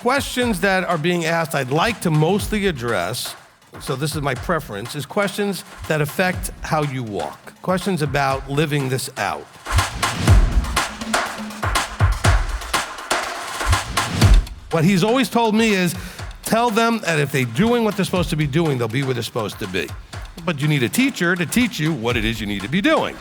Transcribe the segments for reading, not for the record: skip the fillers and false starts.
questions that are being asked, I'd like to mostly address, so this is my preference, is questions that affect how you walk. Questions about living this out. What he's always told me is, tell them that if they're doing what they're supposed to be doing, they'll be where they're supposed to be. But you need a teacher to teach you what it is you need to be doing.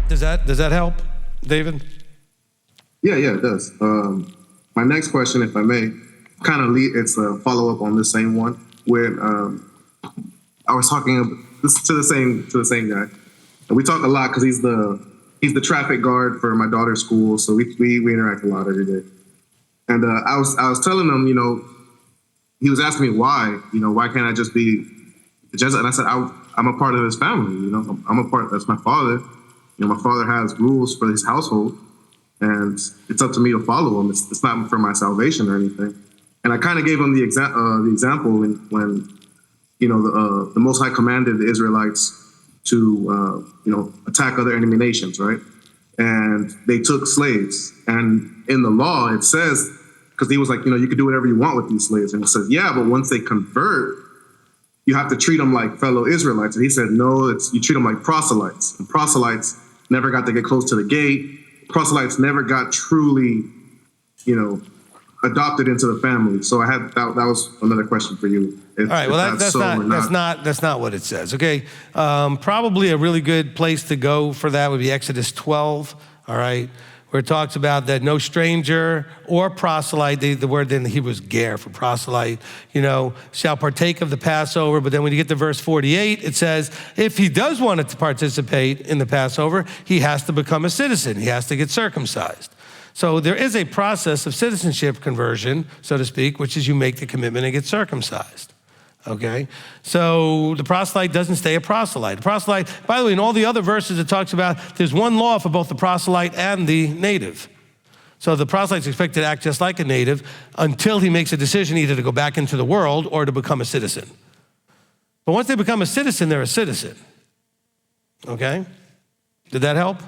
Does that help, David? Yeah, it does. My next question, if I may, it's a follow-up on the same one, where I was talking to the same guy, and we talk a lot because he's the traffic guard for my daughter's school, so we interact a lot every day. And I was telling him, he was asking me why can't I just be a Jesuit? And I said, I'm a part of his family, I'm a part. That's my father. My father has rules for his household, and it's up to me to follow them. It's not for my salvation or anything. And I kind of gave him the example when the Most High commanded the Israelites to attack other enemy nations, right? And they took slaves. And in the law, it says, because he was like, you can do whatever you want with these slaves. And it says, yeah, but once they convert, you have to treat them like fellow Israelites. And he said, no, you treat them like proselytes. And proselytes never got to get close to the gate. Proselytes never got truly, adopted into the family. So I had that was another question for you. All right. Well, that's not what it says. Okay. Probably a really good place to go for that would be Exodus 12. All right. Where it talks about that no stranger or proselyte, the word in the Hebrew is ger for proselyte, shall partake of the Passover. But then when you get to verse 48, it says, if he does want to participate in the Passover, he has to become a citizen. He has to get circumcised. So there is a process of citizenship conversion, so to speak, which is you make the commitment and get circumcised. Okay, so the proselyte doesn't stay a proselyte. The proselyte, by the way, in all the other verses it talks about, there's one law for both the proselyte and the native. So the proselyte's expected to act just like a native until he makes a decision either to go back into the world or to become a citizen. But once they become a citizen, they're a citizen. Okay, did that help?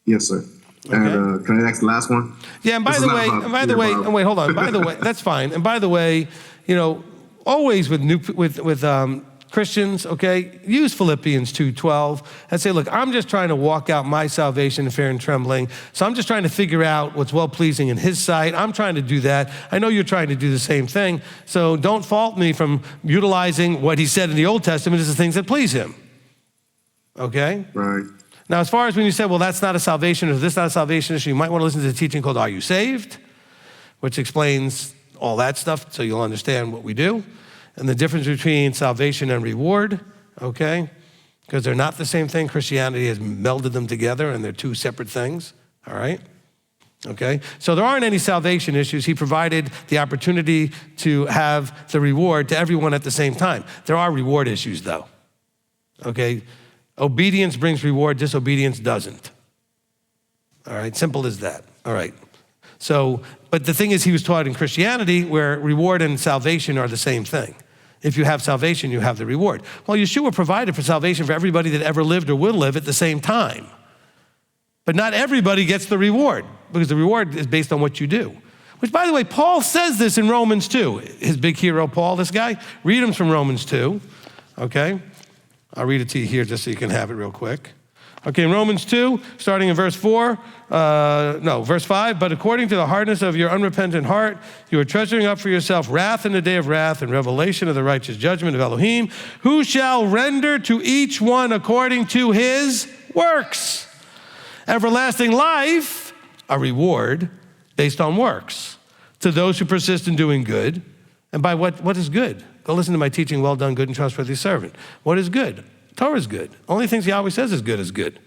Yes, sir. Okay. And can I ask the last one? Yeah, and by the way, wait, hold on. By the way, that's fine. And by the way, always with Christians, okay, use Philippians 2:12 and say, look, I'm just trying to walk out my salvation in fear and trembling. So I'm just trying to figure out what's well-pleasing in his sight. I'm trying to do that. I know you're trying to do the same thing. So don't fault me from utilizing what he said in the Old Testament as the things that please him. Okay? Right. Now, as far as when you say, well, that's not a salvation or this not a salvation issue, you might want to listen to the teaching called Are You Saved? Which explains all that stuff so you'll understand what we do and the difference between salvation and reward, okay? Because they're not the same thing. Christianity has melded them together and they're two separate things, all right? Okay, so there aren't any salvation issues. He provided the opportunity to have the reward to everyone at the same time. There are reward issues though, okay? Obedience brings reward, disobedience doesn't. All right, simple as that, all right. So, but the thing is, he was taught in Christianity where reward and salvation are the same thing. If you have salvation, you have the reward. Well, Yeshua provided for salvation for everybody that ever lived or will live at the same time. But not everybody gets the reward because the reward is based on what you do. Which, by the way, Paul says this in Romans 2. His big hero, Paul, this guy. Read him from Romans 2, okay? I'll read it to you here just so you can have it real quick. Okay, in Romans 2, starting in verse 5, but according to the hardness of your unrepentant heart, you are treasuring up for yourself wrath in the day of wrath and revelation of the righteous judgment of Elohim, who shall render to each one according to his works. Everlasting life, a reward based on works, to those who persist in doing good. And by what is good? Go listen to my teaching, well done, good and trustworthy servant. What is good? Torah is good. Only things Yahweh says is good,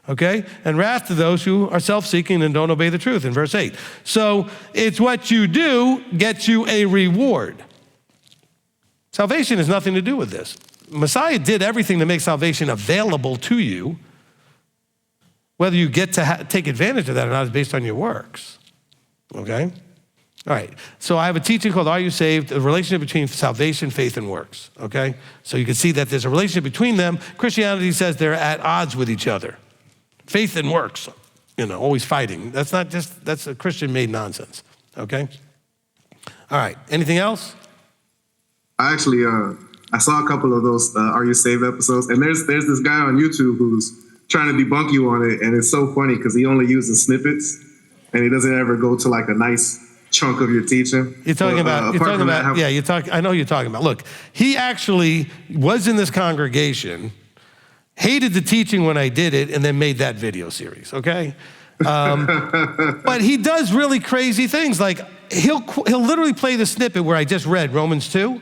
okay? And wrath to those who are self-seeking and don't obey the truth in verse 8. So it's what you do gets you a reward. Salvation has nothing to do with this. Messiah did everything to make salvation available to you. Whether you get to take advantage of that or not is based on your works, okay? All right, so I have a teaching called Are You Saved? A relationship between salvation, faith, and works, okay? So you can see that there's a relationship between them. Christianity says they're at odds with each other. Faith and works, always fighting. That's a Christian-made nonsense, okay? All right, anything else? I actually, I saw a couple of those Are You Saved episodes, and there's this guy on YouTube who's trying to debunk you on it, and it's so funny because he only uses snippets, and he doesn't ever go to like a nice chunk of your teaching. I know you're talking about. Look, he actually was in this congregation, hated the teaching when I did it, and then made that video series, okay? But he does really crazy things. Like he'll literally play the snippet where I just read Romans 2, and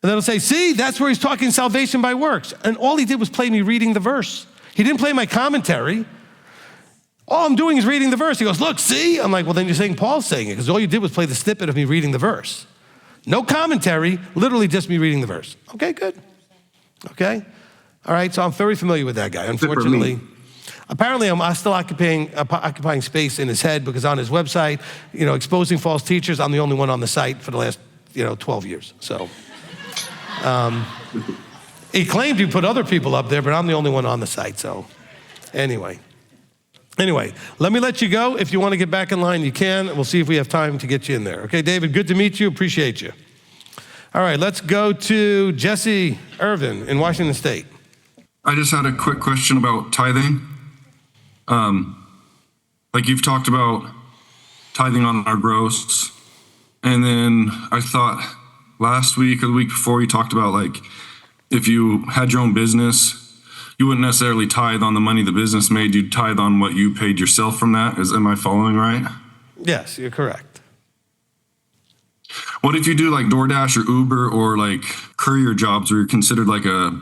then he'll say, see, that's where he's talking salvation by works. And all he did was play me reading the verse. He didn't play my commentary. All I'm doing is reading the verse. He goes, look, see? I'm like, well, then you're saying Paul's saying it, because all you did was play the snippet of me reading the verse. No commentary, literally just me reading the verse. Okay, good. Okay? All right, so I'm very familiar with that guy. Unfortunately, apparently I'm still occupying space in his head, because on his website, exposing false teachers, I'm the only one on the site for the last, 12 years. So he claimed he put other people up there, but I'm the only one on the site, so anyway, let me let you go. If you want to get back in line, you can. We'll see if we have time to get you in there. Okay, David, good to meet you. Appreciate you. All right, let's go to Jesse Irvin in Washington State. I just had a quick question about tithing. Like you've talked about tithing on our gross. And then I thought last week or the week before you talked about like if you had your own business, you wouldn't necessarily tithe on the money the business made. You'd tithe on what you paid yourself from that. Am I following right? Yes, you're correct. What if you do like DoorDash or Uber or like courier jobs where you're considered like a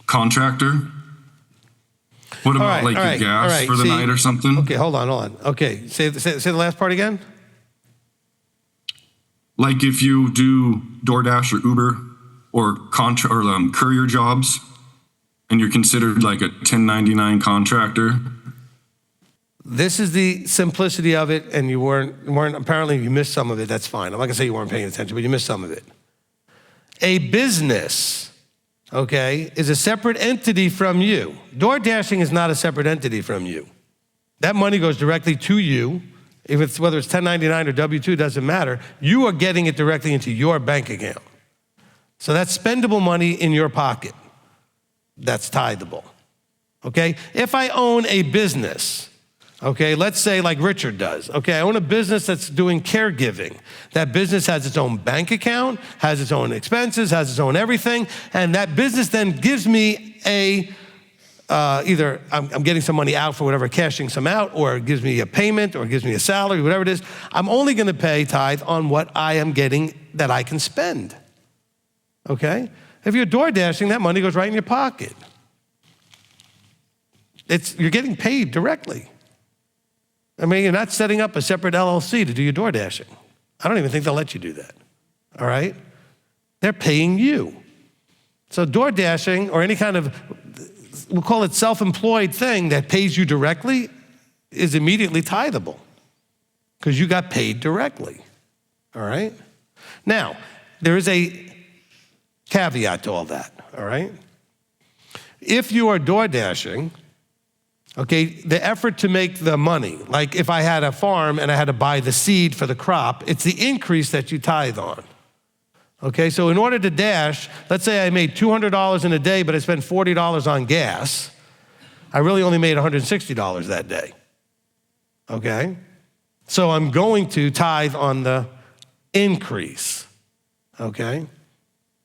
contractor? What about your gas for the night or something? Okay, hold on. Okay, say the last part again. Like if you do DoorDash or Uber or courier jobs, and you're considered like a 1099 contractor. This is the simplicity of it, and you weren't apparently you missed some of it. That's fine. I'm not gonna say you weren't paying attention, but you missed some of it. A business, okay, is a separate entity from you. Door dashing is not a separate entity from you. That money goes directly to you. Whether it's 1099 or W-2, doesn't matter. You are getting it directly into your bank account. So that's spendable money in your pocket. That's tithable, okay? If I own a business, okay, let's say like Richard does, okay, I own a business that's doing caregiving. That business has its own bank account, has its own expenses, has its own everything, and that business then gives me either I'm getting some money out for whatever, cashing some out, or it gives me a payment, or it gives me a salary, whatever it is. I'm only gonna pay tithe on what I am getting that I can spend, okay? If you're door dashing, that money goes right in your pocket. You're getting paid directly. I mean, you're not setting up a separate LLC to do your door dashing. I don't even think they'll let you do that, all right? They're paying you. So door dashing or any kind of, we'll call it self-employed thing that pays you directly is immediately tithable because you got paid directly, all right? Now, there is a caveat to all that, all right? If you are door dashing, okay, the effort to make the money, like if I had a farm and I had to buy the seed for the crop, it's the increase that you tithe on. Okay, so in order to dash, let's say I made $200 in a day, but I spent $40 on gas. I really only made $160 that day. Okay? So I'm going to tithe on the increase. Okay?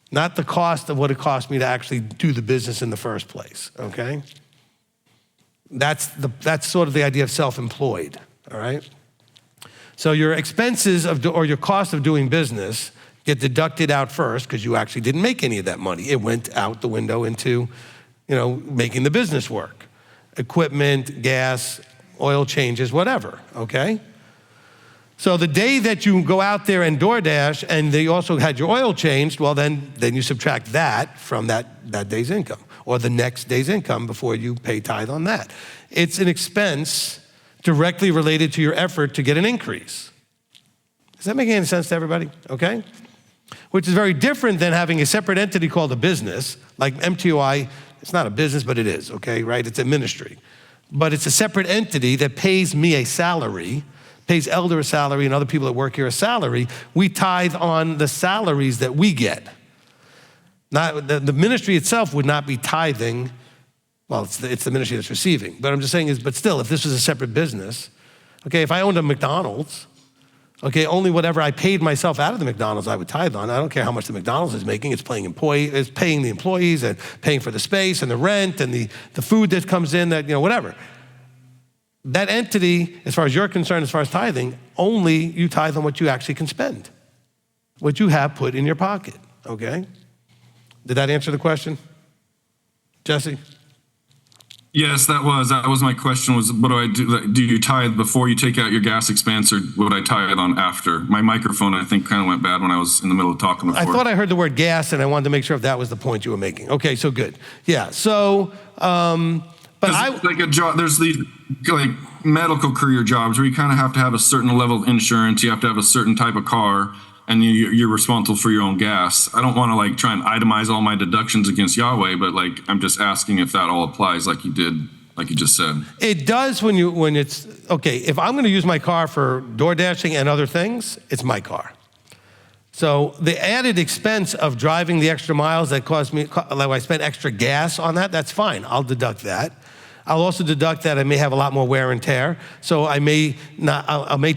Not the cost of what it cost me to actually do the business in the first place. Okay? That's sort of the idea of self-employed, all right? So your expenses or your cost of doing business get deducted out first because you actually didn't make any of that money. It went out the window into, making the business work. Equipment, gas, oil changes, whatever, okay? So the day that you go out there and DoorDash and they also had your oil changed, well, then you subtract that from that day's income or the next day's income before you pay tithe on that. It's an expense directly related to your effort to get an increase. It's that make any sense to everybody? Okay? Which is very different than having a separate entity called a business, like m.t.o.i. It's not a business, but it is, okay, right? It's a ministry. But it's a separate entity that pays me a salary, pays Elder a salary and other people that work here a salary. We tithe on the salaries that we get. Not, the ministry itself would not be tithing. Well, it's the ministry that's receiving. But I'm just saying is, but still, if this was a separate business, okay, if I owned a McDonald's, okay, only whatever I paid myself out of the McDonald's I would tithe on. I don't care how much the McDonald's is making. It's paying the employees and paying for the space and the rent and the food that comes in, that, whatever. That entity, as far as you're concerned, as far as tithing, only you tithe on what you actually can spend, what you have put in your pocket, okay? Did that answer the question? Jesse? Yes, that was my question, was what do I do? Like, do you tithe before you take out your gas expense, or would I tithe on after? My microphone, I think, kind of went bad when I was in the middle of talking before. I thought I heard the word gas, and I wanted to make sure if that was the point you were making. Okay, so good. Yeah, so, but like a job, there's these like medical career jobs where you kind of have to have a certain level of insurance, you have to have a certain type of car, and you're responsible for your own gas. I don't want to like try and itemize all my deductions against Yahweh, but like I'm just asking if that all applies like you just said. It does when it's, okay, if I'm gonna use my car for door dashing and other things, it's my car. So the added expense of driving the extra miles that cost me, like I spent extra gas on that, that's fine, I'll deduct that. I'll also deduct that I may have a lot more wear and tear. So I may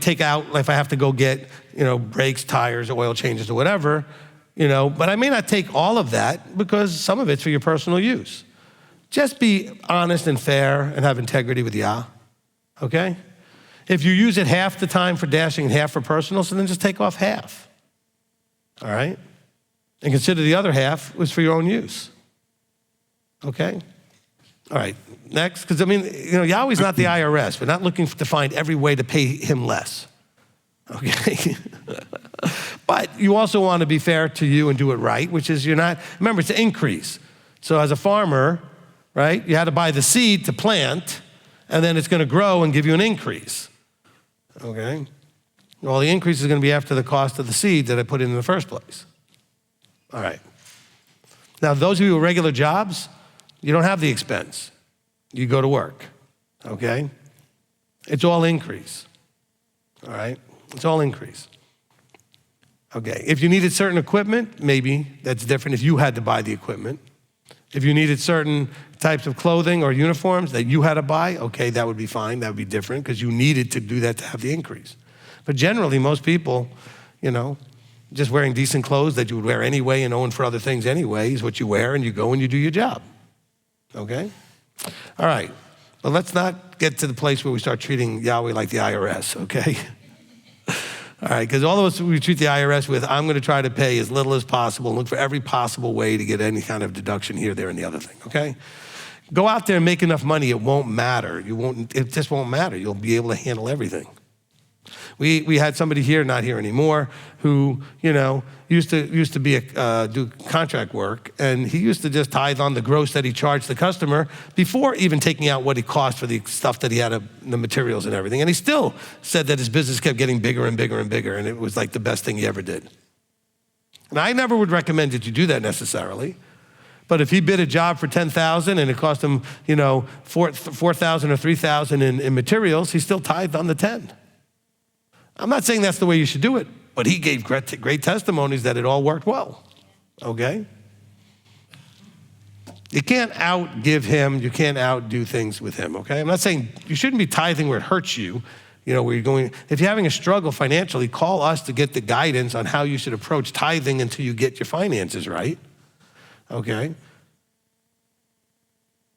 take out, if I have to go get, brakes, tires, oil changes or whatever, but I may not take all of that because some of it's for your personal use. Just be honest and fair and have integrity with Yah, okay? If you use it half the time for dashing and half for personal, so then just take off half, all right? And consider the other half was for your own use, okay? All right, next, because Yahweh's not the IRS. We're not looking to find every way to pay him less, okay? But you also want to be fair to you and do it right, which is remember, it's an increase. So as a farmer, right, you had to buy the seed to plant, and then it's going to grow and give you an increase, okay? Well, the increase is going to be after the cost of the seed that I put in the first place. All right. Now, those of you with regular jobs, you don't have the expense. You go to work, okay? It's all increase, all right? It's all increase. Okay, if you needed certain equipment, maybe that's different if you had to buy the equipment. If you needed certain types of clothing or uniforms that you had to buy, okay, that would be fine, that would be different because you needed to do that to have the increase. But generally, most people, just wearing decent clothes that you would wear anyway and own for other things anyway is what you wear, and you go and you do your job. Okay? All right. But let's not get to the place where we start treating Yahweh like the IRS, okay? All right, because all of us, we treat the IRS with, I'm going to try to pay as little as possible and look for every possible way to get any kind of deduction here, there, and the other thing, okay? Go out there and make enough money, it won't matter. It just won't matter. You'll be able to handle everything. We had somebody here, not here anymore, who, used to be do contract work, and he used to just tithe on the gross that he charged the customer before even taking out what he cost for the stuff that he had, the materials and everything. And he still said that his business kept getting bigger and bigger and bigger, and it was like the best thing he ever did. And I never would recommend that you do that necessarily. But if he bid a job for $10,000 and it cost him, $4,000 or $3,000 in materials, he still tithed on the 10. I'm not saying that's the way you should do it, but he gave great testimonies that it all worked well, okay? You can't outgive him. You can't outdo things with him, okay? I'm not saying you shouldn't be tithing where it hurts you, where you're going. If you're having a struggle financially, call us to get the guidance on how you should approach tithing until you get your finances right, okay?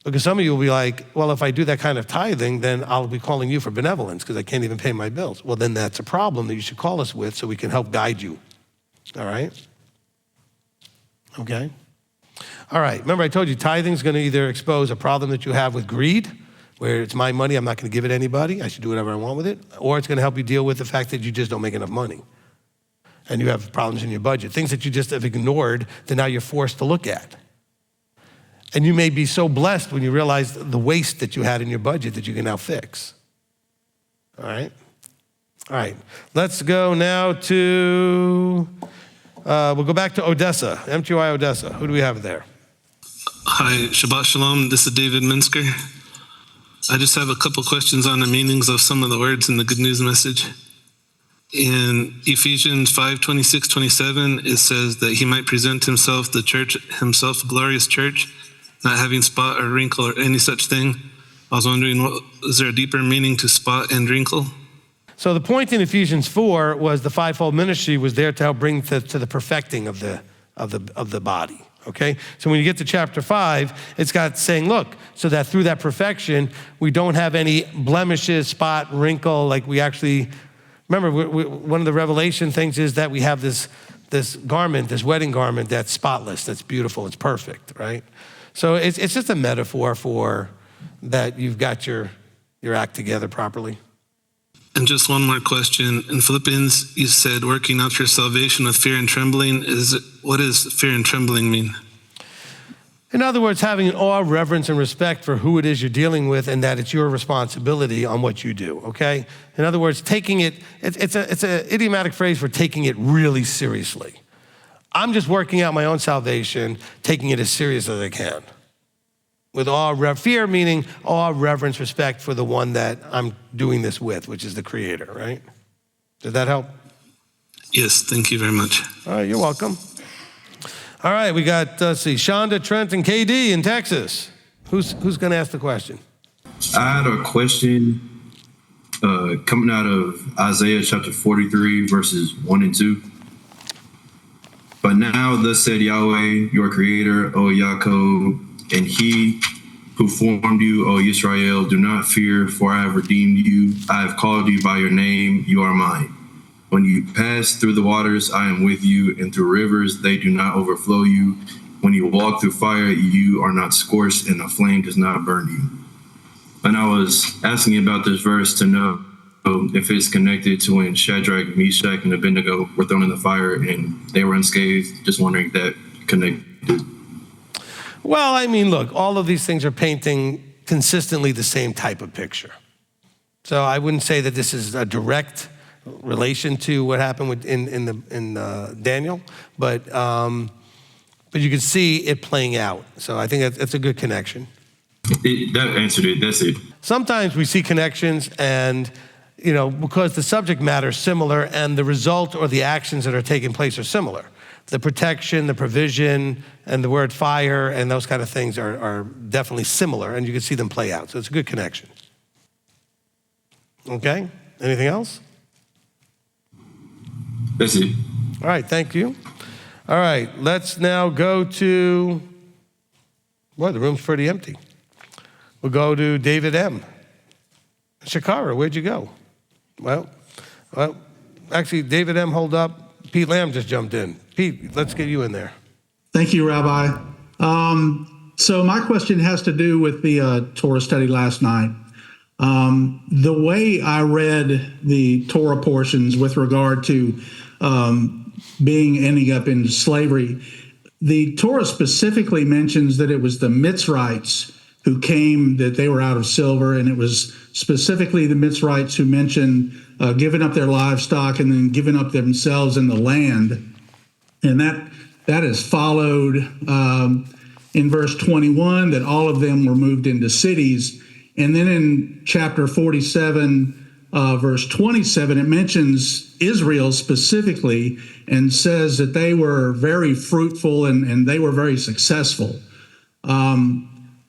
Because some of you will be like, well, if I do that kind of tithing, then I'll be calling you for benevolence because I can't even pay my bills. Well, then that's a problem that you should call us with so we can help guide you. All right? Okay? All right. Remember I told you tithing is going to either expose a problem that you have with greed, where it's my money, I'm not going to give it to anybody, I should do whatever I want with it, or it's going to help you deal with the fact that you just don't make enough money and you have problems in your budget, things that you just have ignored that now you're forced to look at. And you may be so blessed when you realize the waste that you had in your budget that you can now fix. All right? All right, let's go now to, we'll go back to Odessa, m.t.o.i. Odessa. Who do we have there? Hi, Shabbat Shalom. This is David Minsker. I just have a couple questions on the meanings of some of the words in the Good News message. In Ephesians 5:26-27, it says that he might present himself, the church, himself, a glorious church, not having spot or wrinkle or any such thing. I was wondering, is there a deeper meaning to spot and wrinkle? So the point in Ephesians 4 was the fivefold ministry was there to help bring to the perfecting of the body. Okay, so when you get to chapter 5, it's got saying, look, so that through that perfection, we don't have any blemishes, spot, wrinkle, like we actually, remember, one of the revelation things is that we have this garment, this wedding garment that's spotless, that's beautiful, it's perfect, right? So it's just a metaphor for that you've got your act together properly. And just one more question. In Philippians, you said working out your salvation with fear and trembling. What does fear and trembling mean? In other words, having an awe, reverence, and respect for who it is you're dealing with and that it's your responsibility on what you do, okay? In other words, taking it's an idiomatic phrase for taking it really seriously. I'm just working out my own salvation, taking it as serious as I can. With awe, fear meaning awe, reverence, respect for the one that I'm doing this with, which is the Creator, right? Did that help? Yes, thank you very much. All right, you're welcome. All right, we got, Shonda, Trent, and KD in Texas. Who's going to ask the question? I had a question coming out of Isaiah chapter 43, verses 1 and 2. But now thus said Yahweh, your creator, O Yaakov, and he who formed you, O Israel, do not fear, for I have redeemed you. I have called you by your name, you are mine. When you pass through the waters, I am with you, and through rivers, they do not overflow you. When you walk through fire, you are not scorched, and the flame does not burn you. And I was asking about this verse to know if it's connected to when Shadrach, Meshach, and Abednego were thrown in the fire and they were unscathed. Just wondering if that connected. Well, I mean, look, all of these things are painting consistently the same type of picture. So I wouldn't say that this is a direct relation to what happened in Daniel, but you can see it playing out. So I think that's a good connection. That answered it. That's it. Sometimes we see connections and, because the subject matter is similar and the result or the actions that are taking place are similar. The protection, the provision, and the word fire and those kind of things are definitely similar, and you can see them play out. So it's a good connection. Okay, anything else? That's it. All right, thank you. All right, let's now go to, the room's pretty empty. We'll go to David M. Shakara, where'd you go? Well, actually, David M, hold up. Pete Lamb just jumped in. Pete, let's get you in there. Thank you, Rabbi. So my question has to do with the Torah study last night. The way I read the Torah portions with regard to ending up in slavery, the Torah specifically mentions that it was the Mitzrites who came, that they were out of silver, and it was specifically the Mitzrites who mentioned giving up their livestock and then giving up themselves in the land. And that is followed in verse 21, that all of them were moved into cities. And then in chapter 47, verse 27, it mentions Israel specifically and says that they were very fruitful and they were very successful.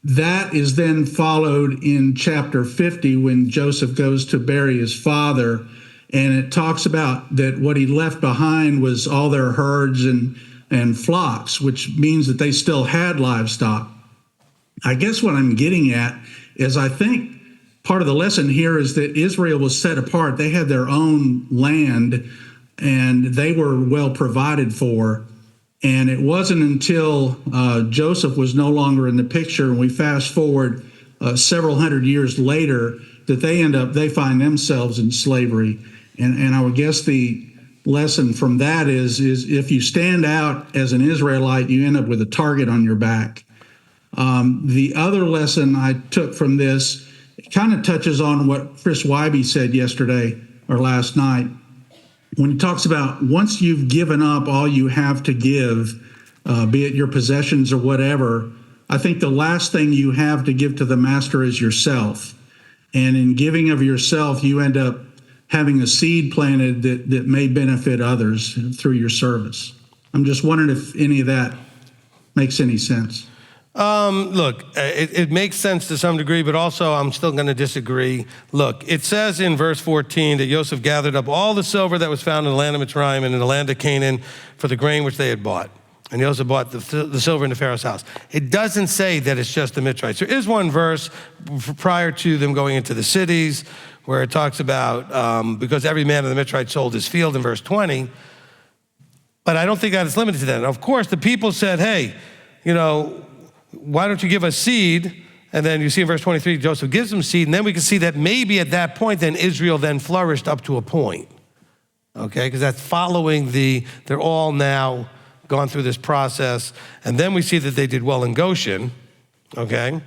That is then followed in chapter 50 when Joseph goes to bury his father, and it talks about that what he left behind was all their herds and flocks, which means that they still had livestock. I guess what I'm getting at is I think part of the lesson here is that Israel was set apart. They had their own land and they were well provided for. And it wasn't until Joseph was no longer in the picture, and we fast forward several hundred years later, that they find themselves in slavery. And I would guess the lesson from that is if you stand out as an Israelite, you end up with a target on your back. The other lesson I took from this, it kind of touches on what Chris Wybe said yesterday. or last night, when he talks about once you've given up all you have to give, be it your possessions or whatever, I think the last thing you have to give to the master is yourself. And in giving of yourself, you end up having a seed planted that may benefit others through your service. I'm just wondering if any of that makes any sense. Look, it makes sense to some degree, but also I'm still going to disagree. Look, it says in verse 14 that Joseph gathered up all the silver that was found in the land of Mitzrayim and in the land of Canaan for the grain which they had bought. And Joseph bought the silver into Pharaoh's house. It doesn't say that it's just the Mitzrites. There is one verse prior to them going into the cities where it talks about because every man of the Mitzrites sold his field in verse 20. But I don't think that it's limited to that. And of course, the people said, hey, why don't you give us seed? And then you see in verse 23, Joseph gives them seed. And then we can see that maybe at that point, then Israel then flourished up to a point. Okay, because that's following they're all now gone through this process. And then we see that they did well in Goshen, okay?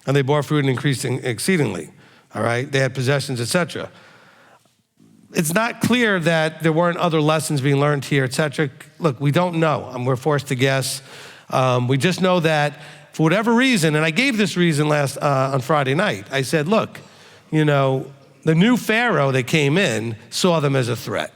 And they bore fruit and increased exceedingly, all right? They had possessions, etc. It's not clear that there weren't other lessons being learned here, etc. Look, we don't know. We're forced to guess. We just know that for whatever reason, and I gave this reason on Friday night. I said, look, the new Pharaoh that came in saw them as a threat.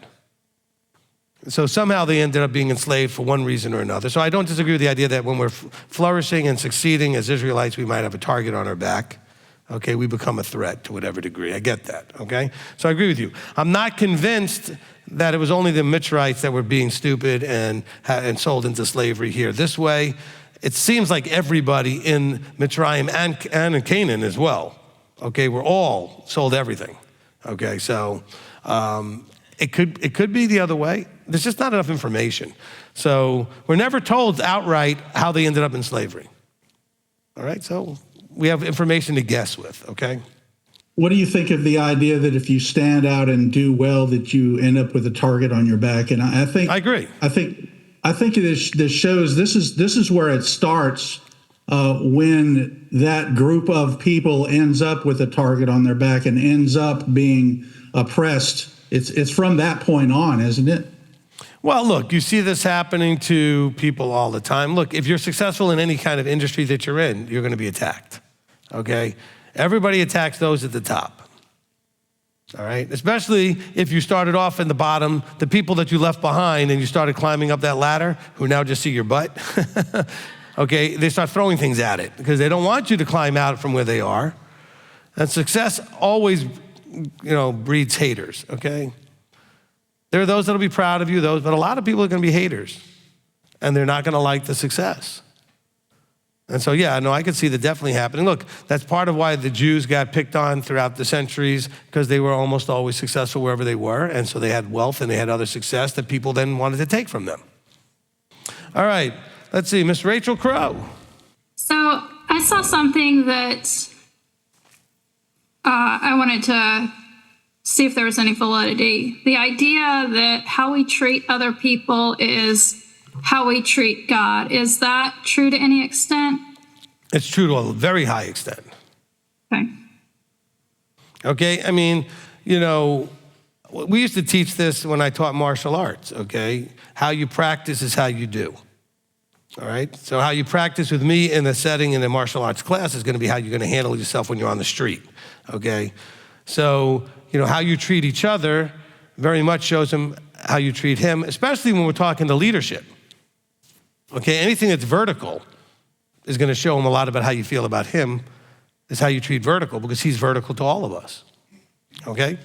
So somehow they ended up being enslaved for one reason or another. So I don't disagree with the idea that when we're flourishing and succeeding as Israelites, we might have a target on our back. Okay, we become a threat to whatever degree. I get that, okay? So I agree with you. I'm not convinced that it was only the Mitzrites that were being stupid and sold into slavery here. This way, it seems like everybody in Mitzrayim and in Canaan as well, okay, we're all sold everything, okay? So it could be the other way. There's just not enough information. So we're never told outright how they ended up in slavery, all right? So we have information to guess with, okay? What do you think of the idea that if you stand out and do well, that you end up with a target on your back? And I think I agree. I think this shows this is where it starts when that group of people ends up with a target on their back and ends up being oppressed. It's from that point on, isn't it? Well, look, you see this happening to people all the time. Look, if you're successful in any kind of industry that you're in, you're going to be attacked, okay? Everybody attacks those at the top, all right? Especially if you started off in the bottom, the people that you left behind and you started climbing up that ladder, who now just see your butt, okay? They start throwing things at it because they don't want you to climb out from where they are. And success always, breeds haters, okay? There are those that'll be proud of you, but a lot of people are going to be haters, and they're not going to like the success. And so, I could see that definitely happening. Look, that's part of why the Jews got picked on throughout the centuries, because they were almost always successful wherever they were, and so they had wealth and they had other success that people then wanted to take from them. All right, let's see, Miss Rachel Crow. So I saw something that I wanted to see if there was any validity. The idea that how we treat other people is how we treat God. Is that true to any extent? It's true to a very high extent. Okay, I mean, we used to teach this when I taught martial arts, okay? How you practice is how you do, all right? So how you practice with me in a setting in a martial arts class is gonna be how you're gonna handle yourself when you're on the street, okay? So, how you treat each other very much shows him how you treat him, especially when we're talking to leadership. Okay, anything that's vertical is gonna show him a lot about how you feel about him, is how you treat vertical, because he's vertical to all of us, okay?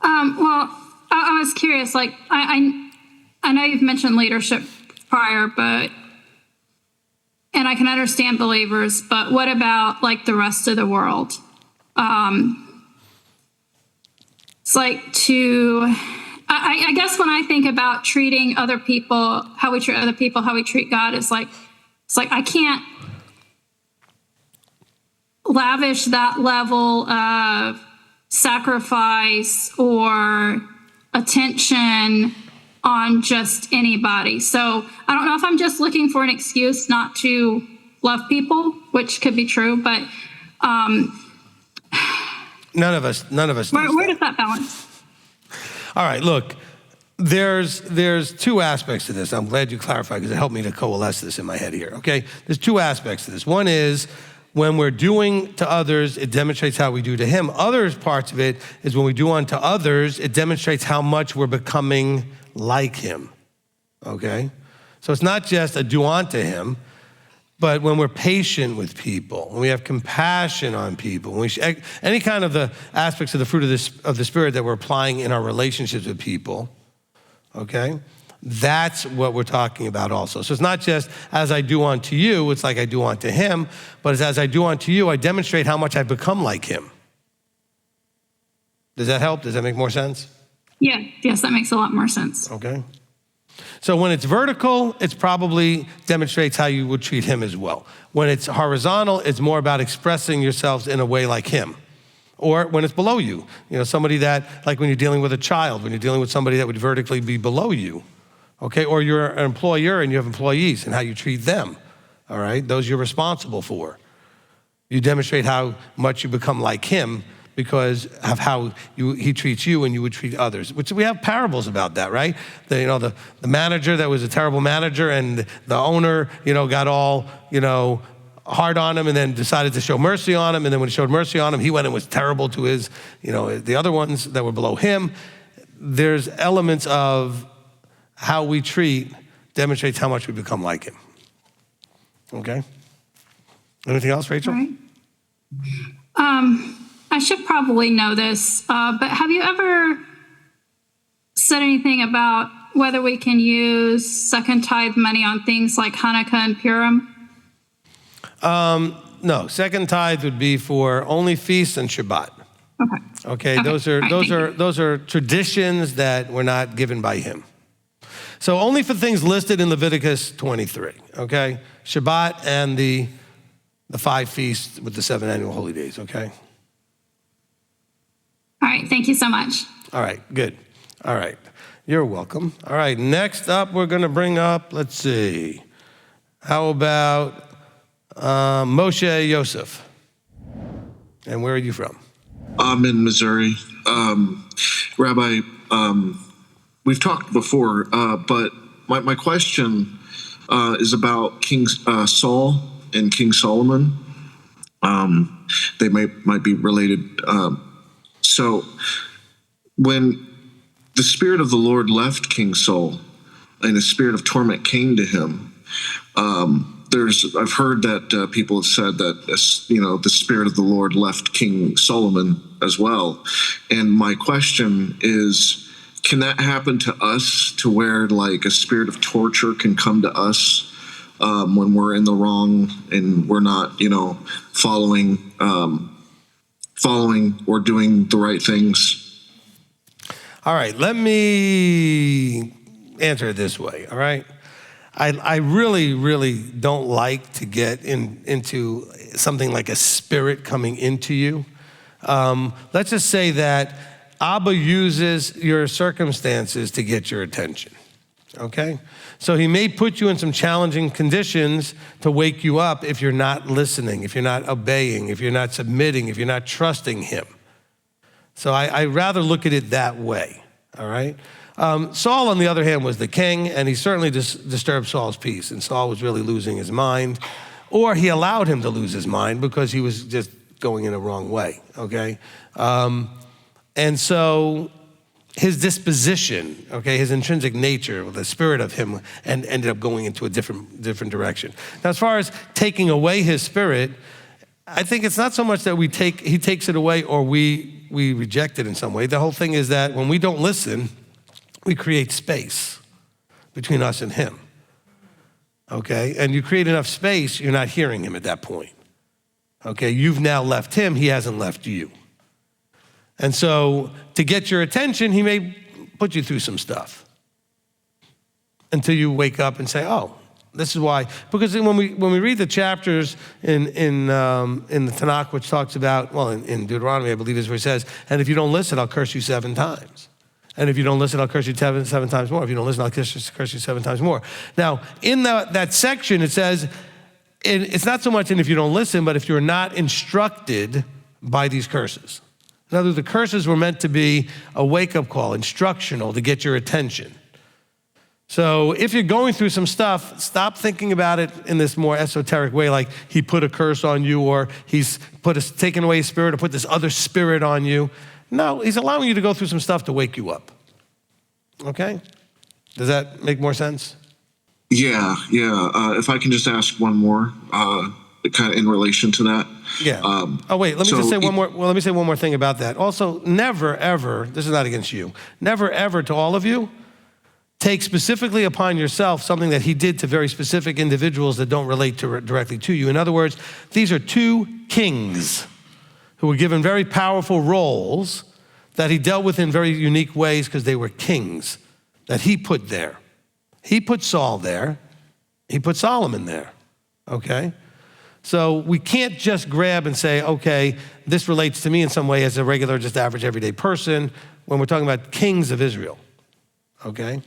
Well, I was curious, I know you've mentioned leadership prior, and I can understand believers, but what about the rest of the world? It's I guess when I think about treating other people, how we treat other people, how we treat God, it's like I can't lavish that level of sacrifice or attention on just anybody. So I don't know if I'm just looking for an excuse not to love people, which could be true, but none of us. Where does that balance? All right, look, there's two aspects to this. I'm glad you clarified because it helped me to coalesce this in my head here, okay? There's two aspects to this. One is when we're doing to others, it demonstrates how we do to him. Other parts of it is when we do unto others, it demonstrates how much we're becoming like him, okay? So it's not just a do unto him, but when we're patient with people, when we have compassion on people, when any kind of the aspects of the fruit of the Spirit that we're applying in our relationships with people, okay? That's what we're talking about also. So it's not just as I do unto you, it's like I do unto him, but it's as I do unto you, I demonstrate how much I've become like him. Does that help? Does that make more sense? Yeah, yes, that makes a lot more sense. Okay. So when it's vertical, it's probably demonstrates how you would treat him as well. When it's horizontal, it's more about expressing yourselves in a way like him. Or when it's below you, somebody that, like when you're dealing with a child, when you're dealing with somebody that would vertically be below you, okay? Or you're an employer and you have employees and how you treat them, all right? Those you're responsible for. You demonstrate how much you become like him because of how he treats you and you would treat others, which we have parables about that, right? The manager that was a terrible manager and the owner, got all, hard on him and then decided to show mercy on him. And then when he showed mercy on him, he went and was terrible to his, the other ones that were below him. There's elements of how we treat demonstrates how much we become like him. Okay? Anything else, Rachel? Right. I should probably know this, but have you ever said anything about whether we can use second tithe money on things like Hanukkah and Purim? No, second tithe would be for only feasts and Shabbat. Okay, those are traditions that were not given by him. So only for things listed in Leviticus 23, okay? Shabbat and the 5 feasts with the 7 annual holy days, okay? All right, thank you so much. All right, good. All right, you're welcome. All right, next up we're gonna bring up, let's see, how about Moshe Yosef? And where are you from? I'm in Missouri. Rabbi, we've talked before, but my question is about King Saul and King Solomon. They might be related. So when the Spirit of the Lord left King Saul and a spirit of torment came to him, I've heard that people have said that the Spirit of the Lord left King Solomon as well. And my question is, can that happen to us, to where like a spirit of torture can come to us when we're in the wrong and we're not, following or doing the right things? All right, let me answer it this way, all right? I really, really don't like to get into something like a spirit coming into you. Let's just say that Abba uses your circumstances to get your attention, okay? So he may put you in some challenging conditions to wake you up if you're not listening, if you're not obeying, if you're not submitting, if you're not trusting him. So I rather look at it that way, all right? Saul, on the other hand, was the king, and he certainly disturbed Saul's peace, and Saul was really losing his mind, or he allowed him to lose his mind because he was just going in the wrong way, okay? And so his disposition, okay, his intrinsic nature, the spirit of him, and ended up going into a different direction. Now, as far as taking away his spirit, I think it's not so much that he takes it away or we reject it in some way. The whole thing is that when we don't listen, we create space between us and him, okay? And you create enough space, you're not hearing him at that point, okay? You've now left him, he hasn't left you. And so to get your attention, he may put you through some stuff until you wake up and say, oh, this is why. Because when we read the chapters in the Tanakh, which talks about, well, in Deuteronomy, I believe is where it says, and if you don't listen, I'll curse you 7 times. And if you don't listen, I'll curse you 7 times more. If you don't listen, I'll curse you 7 times more. Now, in that section, it says, it's not so much in if you don't listen, but if you're not instructed by these curses. In other words, the curses were meant to be a wake-up call, instructional, to get your attention. So if you're going through some stuff, stop thinking about it in this more esoteric way, like he put a curse on you, or he's taken away his spirit, or put this other spirit on you. No, he's allowing you to go through some stuff to wake you up. Okay? Does that make more sense? Yeah. If I can just ask one more, kind of in relation to that. Yeah. Let me say one more. Well, let me say one more thing about that. Also, never ever. This is not against you. Never ever, to all of you, take specifically upon yourself something that he did to very specific individuals that don't relate directly to you. In other words, these are two kings who were given very powerful roles that he dealt with in very unique ways because they were kings that he put there. He put Saul there. He put Solomon there. Okay? So we can't just grab and say, okay, this relates to me in some way as a regular, just average, everyday person when we're talking about kings of Israel. Okay?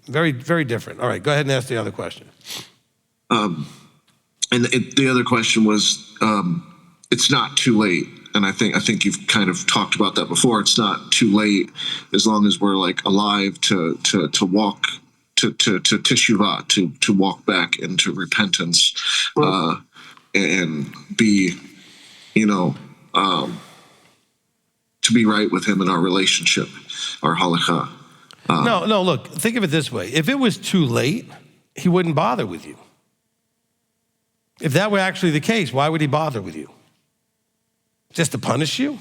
Very, very different. All right, go ahead and ask the other question. And the other question was, it's not too late. And I think you've kind of talked about that before. It's not too late as long as we're like alive to walk to teshuvah, to walk back into repentance, and be, to be right with him in our relationship, our halakha. No, look, think of it this way. If it was too late, he wouldn't bother with you. If that were actually the case, why would he bother with you? Just to punish you?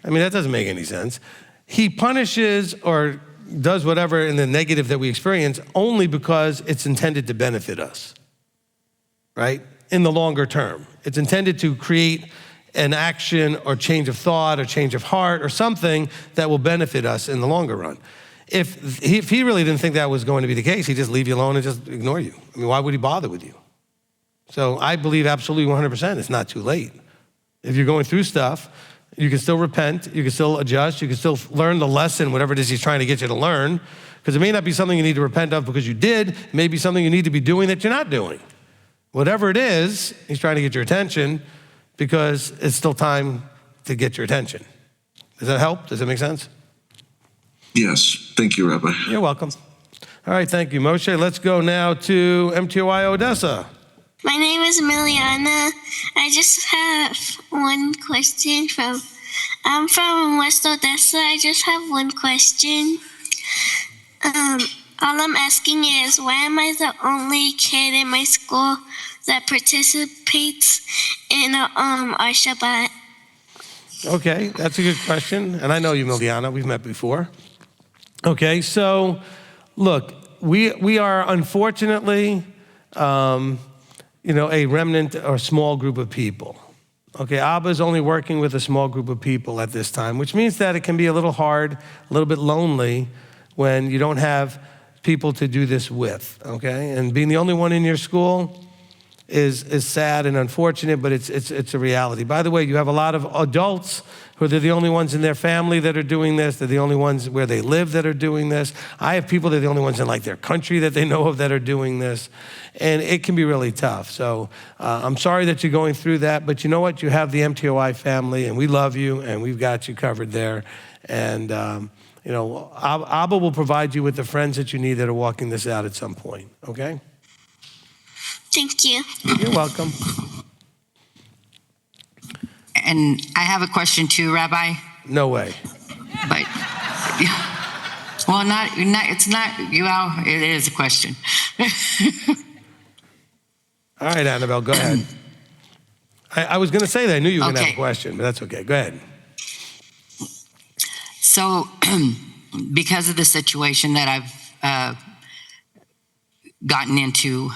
I mean, that doesn't make any sense. He punishes or does whatever in the negative that we experience only because it's intended to benefit us, right? In the longer term. It's intended to create an action or change of thought or change of heart or something that will benefit us in the longer run. If he really didn't think that was going to be the case, he'd just leave you alone and just ignore you. I mean, why would he bother with you? So I believe absolutely 100% it's not too late. If you're going through stuff, you can still repent, you can still adjust, you can still learn the lesson, whatever it is he's trying to get you to learn, because it may not be something you need to repent of because you did, it may be something you need to be doing that you're not doing. Whatever it is, he's trying to get your attention because it's still time to get your attention. Does that help? Does that make sense? Yes. Thank you, Rabbi. You're welcome. All right, thank you, Moshe. Let's go now to m.t.o.i. Odessa. My name is Miliana. I just have one question I'm from West Odessa. I just have one question. All I'm asking is, why am I the only kid in my school that participates in our Shabbat? Okay, that's a good question. And I know you, Miliana. We've met before. Okay, so look, we are unfortunately, a remnant or small group of people. Okay, Abba is only working with a small group of people at this time, which means that it can be a little hard, a little bit lonely when you don't have people to do this with, okay? And being the only one in your school is sad and unfortunate, but it's a reality. By the way, you have a lot of adults who are the only ones in their family that are doing this. They're the only ones where they live that are doing this. I have people that are the only ones in like their country that they know of that are doing this. And it can be really tough. So I'm sorry that you're going through that, but you know what? You have the m.t.o.i. family, and we love you, and we've got you covered there. And, Abba will provide you with the friends that you need that are walking this out at some point, okay? Thank you. You're welcome. And I have a question too, Rabbi. No way. But, well, it's not, it is a question. All right, Annabelle, go ahead. I was going to say that. I knew you were going to have a Okay. question, but that's okay. Go ahead. So, because of the situation that I've gotten into,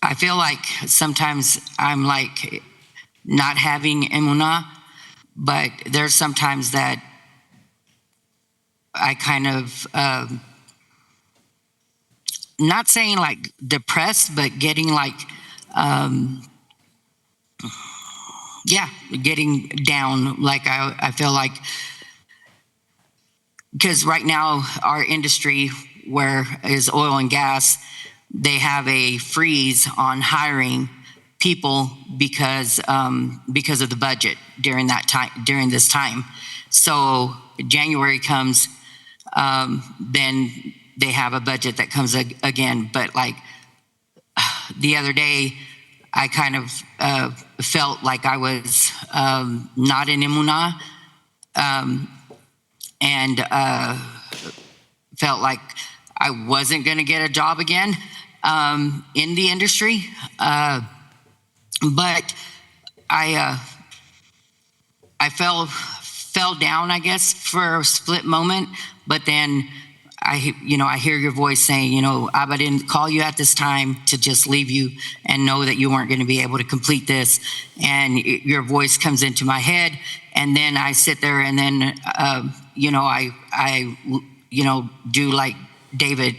I feel like sometimes I'm like not having emunah, but there's sometimes that I kind of, not saying like depressed, but getting like, getting down. Like I feel like, because right now our industry, where is oil and gas, they have a freeze on hiring people because of the budget during this time. So January comes, then they have a budget that comes again. But like the other day, I kind of felt like I was not in emunah, and felt like I wasn't going to get a job again in the industry. But I fell down, I guess, for a split moment. But then I hear your voice saying, Abba didn't call you at this time to just leave you and know that you weren't going to be able to complete this. And your voice comes into my head, and then I sit there, and then I do like David,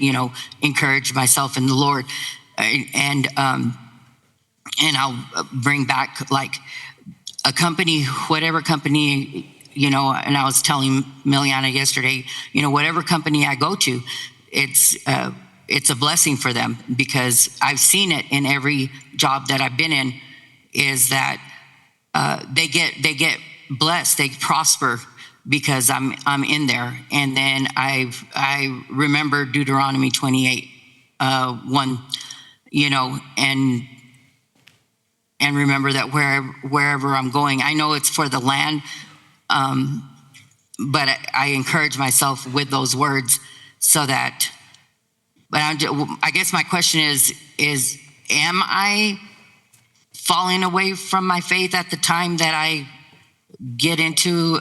encourage myself in the Lord, and I'll bring back like a company, whatever company. And I was telling Miliana yesterday, whatever company I go to, it's a blessing for them, because I've seen it in every job that I've been in, is that they get blessed, they prosper because I'm in there. And then I remember Deuteronomy 28, 1, and remember that wherever I'm going, I know it's for the land. But I encourage myself with those words so that, but I guess my question is, am I falling away from my faith at the time that I get into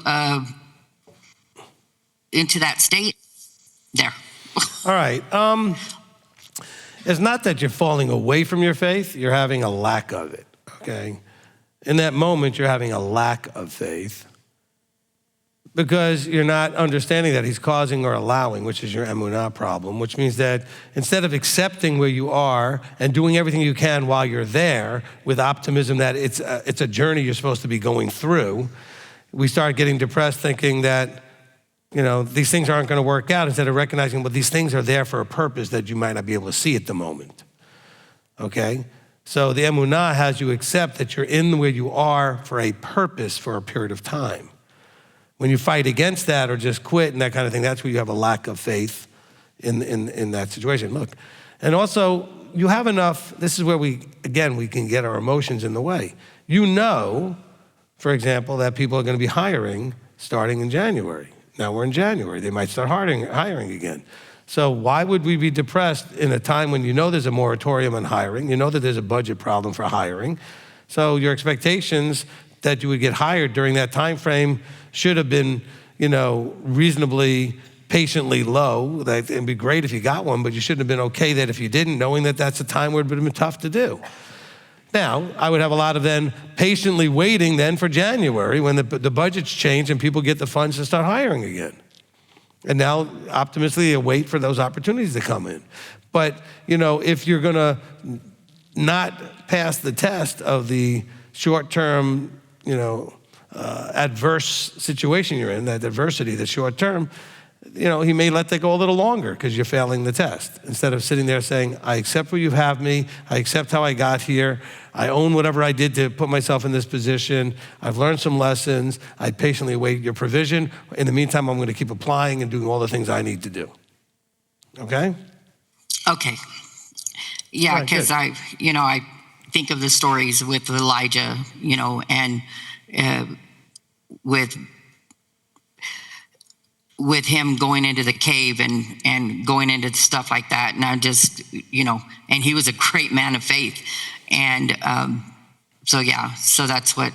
that state? There. All right. It's not that you're falling away from your faith, you're having a lack of it, okay? In that moment, you're having a lack of faith, because you're not understanding that he's causing or allowing, which is your emunah problem, which means that instead of accepting where you are and doing everything you can while you're there with optimism that it's a journey you're supposed to be going through, we start getting depressed thinking that, these things aren't going to work out, instead of recognizing, well, these things are there for a purpose that you might not be able to see at the moment, okay? So the emunah has you accept that you're in where you are for a purpose for a period of time. When you fight against that or just quit and that kind of thing, that's where you have a lack of faith in that situation. Look, and also you have enough, this is where we can get our emotions in the way. For example, that people are going to be hiring starting in January. Now we're in January, they might start hiring again. So why would we be depressed in a time when there's a moratorium on hiring, that there's a budget problem for hiring? So your expectations that you would get hired during that time frame should have been, reasonably, patiently low. It'd be great if you got one, but you shouldn't have been okay that if you didn't, knowing that that's a time where it would have been tough to do. Now, I would have a lot of then patiently waiting then for January when the budgets change and people get the funds to start hiring again. And now optimistically wait for those opportunities to come in. But, if you're gonna not pass the test of the short-term, adverse situation you're in, that adversity, the short term, he may let that go a little longer because you're failing the test. Instead of sitting there saying, I accept where you have me, I accept how I got here, I own whatever I did to put myself in this position, I've learned some lessons, I patiently await your provision. In the meantime, I'm going to keep applying and doing all the things I need to do. Okay? Okay. Yeah, because I think of the stories with Elijah, and with him going into the cave and going into stuff like that. And I just, and he was a great man of faith. And so that's what.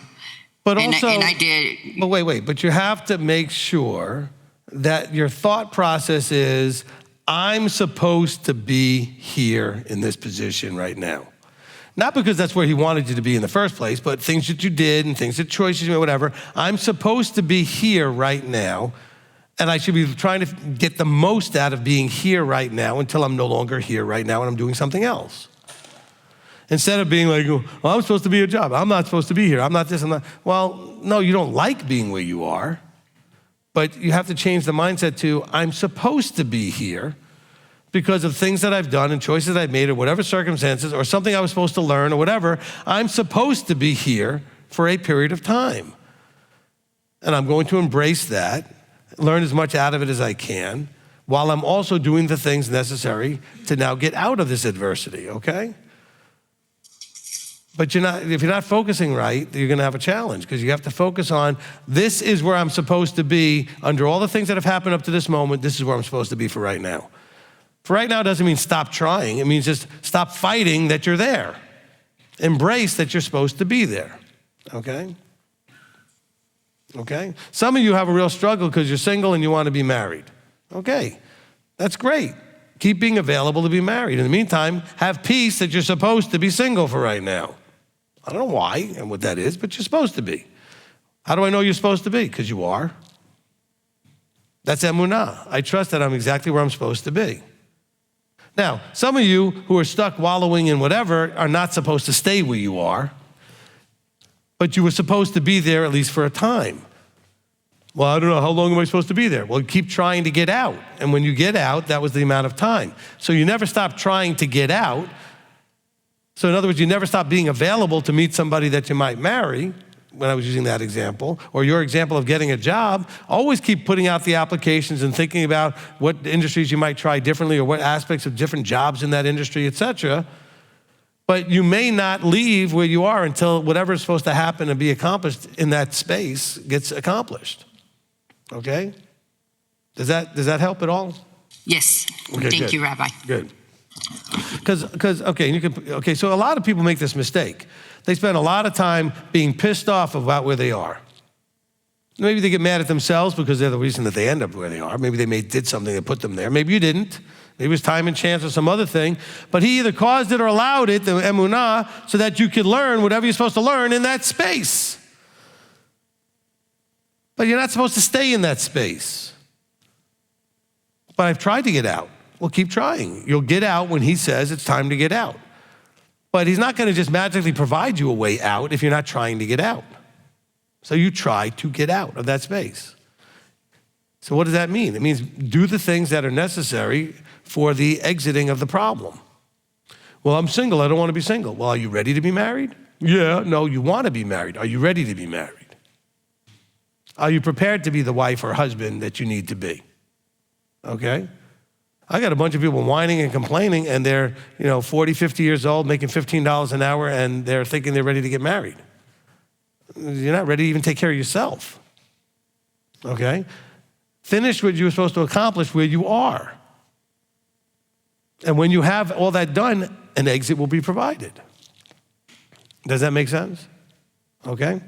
But also, and I did. But wait, but you have to make sure that your thought process is, I'm supposed to be here in this position right now. Not because that's where he wanted you to be in the first place, but things that you did and things that choices you made, whatever. I'm supposed to be here right now, and I should be trying to get the most out of being here right now until I'm no longer here right now and I'm doing something else. Instead of being like, well, I'm supposed to be a job. I'm not supposed to be here. I'm not this, I'm not. Well, no, you don't like being where you are, but you have to change the mindset to, I'm supposed to be here because of things that I've done and choices I've made or whatever circumstances or something I was supposed to learn or whatever, I'm supposed to be here for a period of time. And I'm going to embrace that, learn as much out of it as I can, while I'm also doing the things necessary to now get out of this adversity, okay? But if you're not focusing right, you're gonna have a challenge because you have to focus on, this is where I'm supposed to be under all the things that have happened up to this moment, this is where I'm supposed to be for right now. For right now doesn't mean stop trying, it means just stop fighting that you're there. Embrace that you're supposed to be there, okay? Okay? Some of you have a real struggle because you're single and you want to be married. Okay, that's great. Keep being available to be married. In the meantime, have peace that you're supposed to be single for right now. I don't know why and what that is, but you're supposed to be. How do I know you're supposed to be? Because you are. That's emunah. I trust that I'm exactly where I'm supposed to be. Now, some of you who are stuck wallowing in whatever are not supposed to stay where you are, but you were supposed to be there at least for a time. Well, I don't know, how long am I supposed to be there? Well, keep trying to get out. And when you get out, that was the amount of time. So you never stop trying to get out. So in other words, you never stop being available to meet somebody that you might marry, when I was using that example, or your example of getting a job. Always keep putting out the applications and thinking about what industries you might try differently or what aspects of different jobs in that industry, et cetera. But you may not leave where you are until whatever is supposed to happen and be accomplished in that space gets accomplished. Okay? Does that help at all? Yes. Okay, Thank good. you, Rabbi. Good. So a lot of people make this mistake. They spend a lot of time being pissed off about where they are. Maybe they get mad at themselves because they're the reason that they end up where they are. Maybe they did something that put them there. Maybe you didn't. Maybe it was time and chance or some other thing. But he either caused it or allowed it, the emunah, so that you could learn whatever you're supposed to learn in that space. But you're not supposed to stay in that space. But I've tried to get out. Well, keep trying. You'll get out when he says it's time to get out. But he's not going to just magically provide you a way out if you're not trying to get out. So you try to get out of that space. So what does that mean? It means do the things that are necessary for the exiting of the problem. Well, I'm single. I don't want to be single. Well, are you ready to be married? Yeah. No, you want to be married. Are you ready to be married? Are you prepared to be the wife or husband that you need to be? Okay? I got a bunch of people whining and complaining, and they're 40, 50 years old, making $15 an hour, and they're thinking they're ready to get married. You're not ready to even take care of yourself. Okay? Finish what you were supposed to accomplish where you are. And when you have all that done, an exit will be provided. Does that make sense? Okay?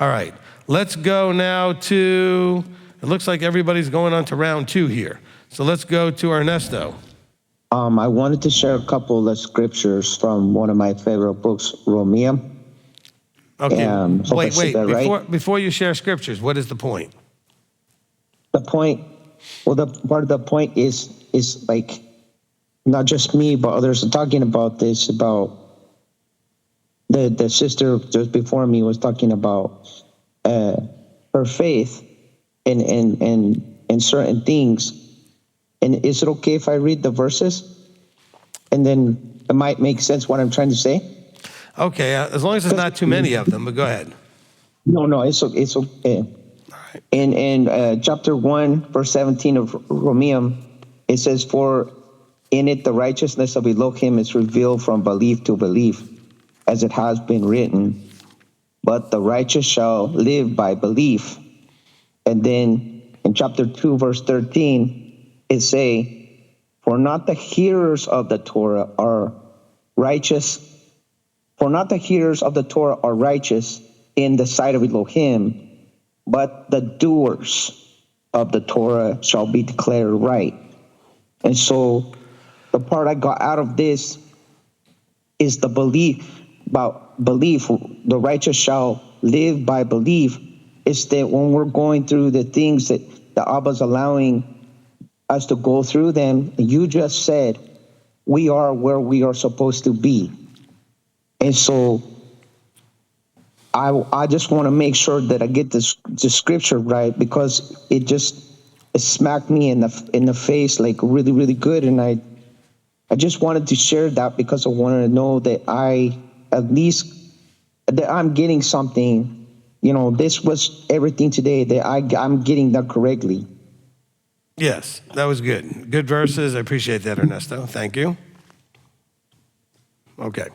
All right. Let's go now to, it looks like everybody's going on to round 2 here. So let's go to Ernesto. I wanted to share a couple of scriptures from one of my favorite books, Romeo. Okay, wait. Before you share scriptures, what is the point? The point, the part of the point is like, not just me, but others are talking about this, about the sister just before me was talking about her faith in certain things. And is it okay if I read the verses? And then it might make sense what I'm trying to say. Okay, as long as there's not too many of them, but go ahead. No, it's okay. All right. In chapter 1, verse 17 of Romeo, it says, "For in it the righteousness of Elohim is revealed from belief to belief, as it has been written, but the righteous shall live by belief." And then in chapter 2, verse 13, it say, "For not the hearers of the Torah are righteous, for not the hearers of the Torah are righteous in the sight of Elohim, but the doers of the Torah shall be declared right." And so the part I got out of this is the belief, about belief, the righteous shall live by belief, is that when we're going through the things that the Abba's allowing us to go through them, you just said, we are where we are supposed to be. And so I just want to make sure that I get the scripture right, because it smacked me in the face like really, really good. And I just wanted to share that because I wanted to know that that I'm getting something. This was everything today, that I'm getting that correctly. Yes, that was good. Good verses. I appreciate that, Ernesto. Thank you. Okay.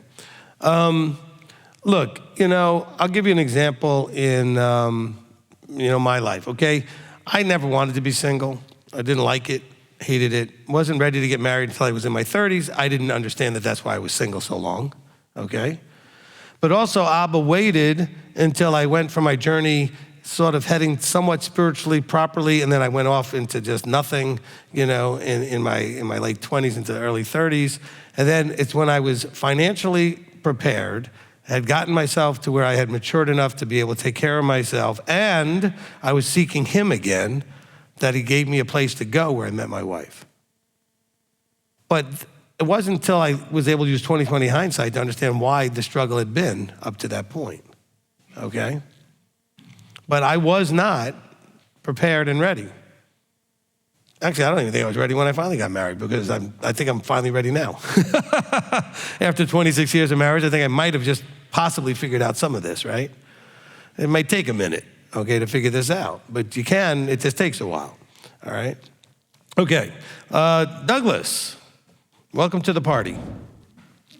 Look, I'll give you an example in, my life, okay? I never wanted to be single. I didn't like it, hated it. Wasn't ready to get married until I was in my 30s. I didn't understand that that's why I was single so long, okay? But also, Abba waited until I went for my journey sort of heading somewhat spiritually properly, and then I went off into just nothing, in my late 20s into the early 30s. And then it's when I was financially prepared, had gotten myself to where I had matured enough to be able to take care of myself, and I was seeking him again, that he gave me a place to go where I met my wife. But it wasn't until I was able to use 20/20 hindsight to understand why the struggle had been up to that point, okay? But I was not prepared and ready. Actually, I don't even think I was ready when I finally got married, because I think I'm finally ready now. After 26 years of marriage, I think I might have just possibly figured out some of this, right? It might take a minute, okay, to figure this out. But you can, it just takes a while, all right? Okay, Douglas, welcome to the party.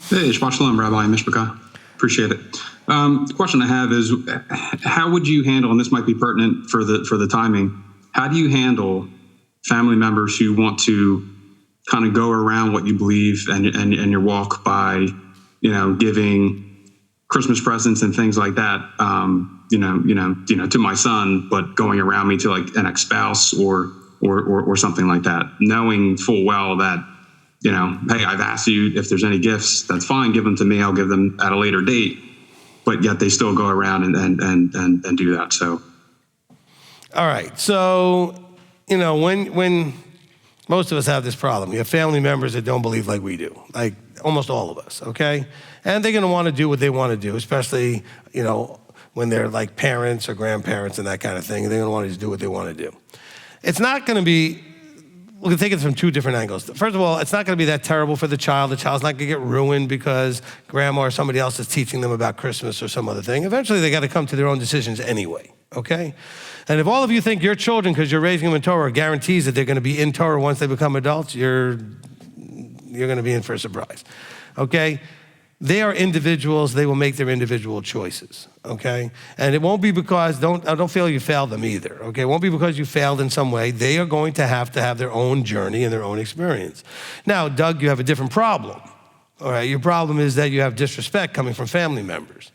Hey, Shabbat Shalom, Rabbi Meshach. Appreciate it. The question I have is, how would you handle, and this might be pertinent for the timing, how do you handle family members who want to kind of go around what you believe and your walk by, giving Christmas presents and things like that, to my son, but going around me to like an ex-spouse or something like that, knowing full well that, hey, I've asked you if there's any gifts, that's fine, give them to me, I'll give them at a later date, but yet they still go around and do that. So, all right, so when most of us have this problem, you have family members that don't believe like we do, like almost all of us, okay? And they're gonna wanna do what they wanna do, especially, when they're like parents or grandparents and that kind of thing, they're gonna wanna just do what they wanna do. It's not gonna be, we can take it from two different angles. First of all, it's not gonna be that terrible for the child. The child's not gonna get ruined because grandma or somebody else is teaching them about Christmas or some other thing. Eventually they gotta come to their own decisions anyway, okay? And if all of you think your children, because you're raising them in Torah, guarantees that they're gonna be in Torah once they become adults, you're gonna be in for a surprise, okay? They are individuals, they will make their individual choices, okay? And it won't be because, don't feel you failed them either, okay? It won't be because you failed in some way. They are going to have their own journey and their own experience. Now, Doug, you have a different problem, all right? Your problem is that you have disrespect coming from family members.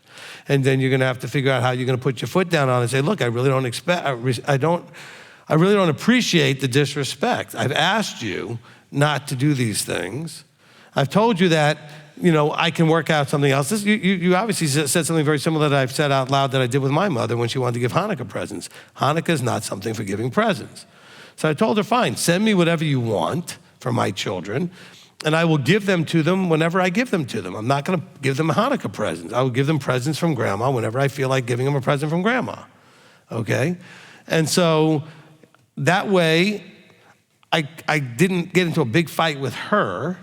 And then you're gonna have to figure out how you're gonna put your foot down on it and say, look, I really don't appreciate the disrespect. I've asked you not to do these things. I've told you that, I can work out something else. You obviously said something very similar that I've said out loud that I did with my mother when she wanted to give Hanukkah presents. Hanukkah is not something for giving presents. So I told her, fine, send me whatever you want for my children, and I will give them to them whenever I give them to them. I'm not gonna give them Hanukkah presents. I will give them presents from grandma whenever I feel like giving them a present from grandma, okay? And so that way, I didn't get into a big fight with her,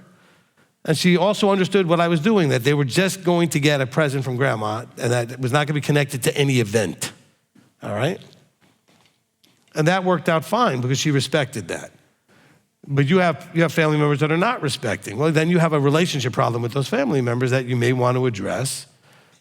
and she also understood what I was doing, that they were just going to get a present from grandma, and that it was not gonna be connected to any event, all right? And that worked out fine because she respected that. But you have family members that are not respecting. Well, then you have a relationship problem with those family members that you may want to address,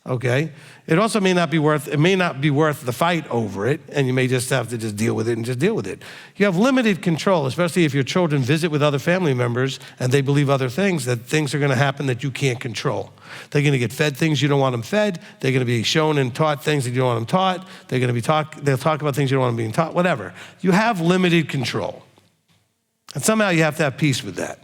okay? It also may not be worth the fight over it, and you may just have to just deal with it and just deal with it. You have limited control, especially if your children visit with other family members and they believe other things, that things are gonna happen that you can't control. They're gonna get fed things you don't want them fed. They're gonna be shown and taught things that you don't want them taught. They'll talk about things you don't want them being taught, whatever. You have limited control. And somehow you have to have peace with that,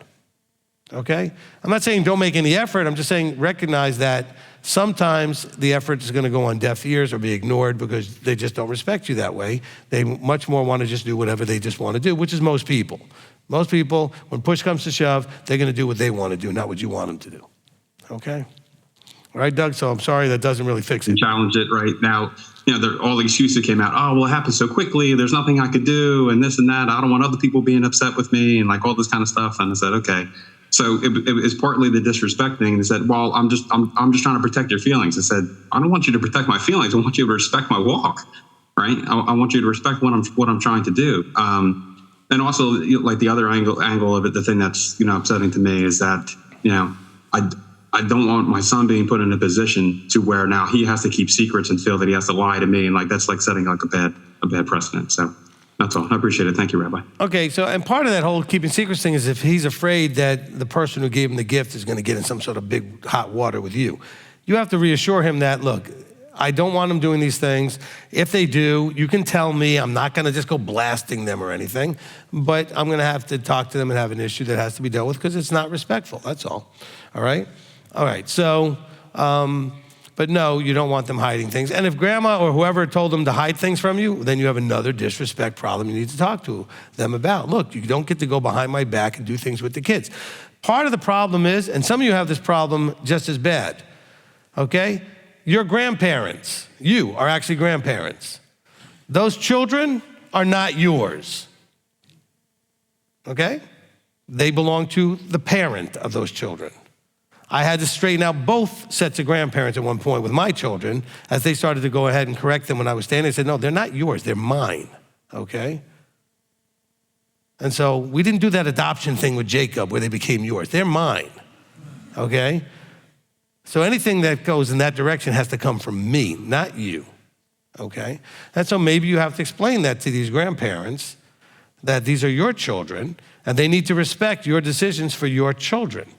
okay? I'm not saying don't make any effort. I'm just saying recognize that sometimes the effort is gonna go on deaf ears or be ignored because they just don't respect you that way. They much more wanna just do whatever they just wanna do, which is most people. Most people, when push comes to shove, they're gonna do what they wanna do, not what you want them to do, okay? All right, Doug, so I'm sorry that doesn't really fix it. Challenge it right now. All the excuses came out. Oh, well, it happened so quickly. There's nothing I could do and this and that. I don't want other people being upset with me and like all this kind of stuff. And I said, okay, So it's partly the disrespecting. And they said, well, I'm just trying to protect your feelings. I said, I don't want you to protect my feelings. I want you to respect my walk, right? I want you to respect what I'm trying to do. And also, like the other angle of it, the thing that's upsetting to me is that I don't want my son being put in a position to where now he has to keep secrets and feel that he has to lie to me, and like that's like setting like a bad precedent. So that's all. I appreciate it. Thank you, Rabbi. Okay, so and part of that whole keeping secrets thing is if he's afraid that the person who gave him the gift is going to get in some sort of big hot water with you. You have to reassure him that, look, I don't want them doing these things. If they do, you can tell me. I'm not going to just go blasting them or anything, but I'm going to have to talk to them and have an issue that has to be dealt with because it's not respectful. That's all. All right? All right, so, but no, you don't want them hiding things. And if grandma or whoever told them to hide things from you, then you have another disrespect problem you need to talk to them about. Look, you don't get to go behind my back and do things with the kids. Part of the problem is, and some of you have this problem just as bad, okay? Your grandparents, you are actually grandparents. Those children are not yours, okay? They belong to the parent of those children. I had to straighten out both sets of grandparents at one point with my children as they started to go ahead and correct them when I was standing. I said, no, they're not yours, they're mine, okay? And so we didn't do that adoption thing with Jacob where they became yours. They're mine, okay? So anything that goes in that direction has to come from me, not you, okay? And so maybe you have to explain that to these grandparents, that these are your children, and they need to respect your decisions for your children.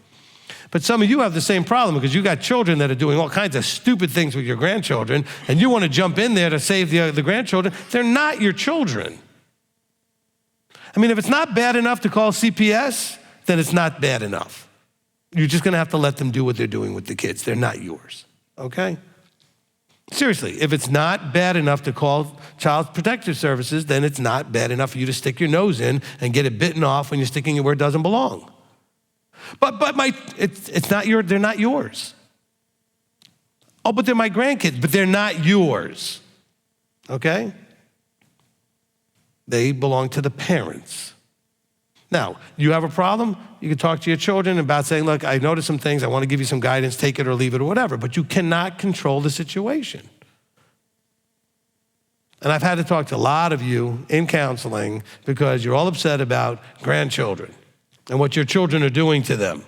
But some of you have the same problem because you got children that are doing all kinds of stupid things with your grandchildren, and you want to jump in there to save the grandchildren. They're not your children. I mean, if it's not bad enough to call CPS, then it's not bad enough. You're just going to have to let them do what they're doing with the kids. They're not yours, okay? Seriously, if it's not bad enough to call Child Protective Services, then it's not bad enough for you to stick your nose in and get it bitten off when you're sticking it where it doesn't belong. But it's not they're not yours. Oh, but they're my grandkids, but they're not yours, okay? They belong to the parents. Now, you have a problem, you can talk to your children about saying, look, I noticed some things, I want to give you some guidance, take it or leave it or whatever, but you cannot control the situation. And I've had to talk to a lot of you in counseling because you're all upset about grandchildren and what your children are doing to them.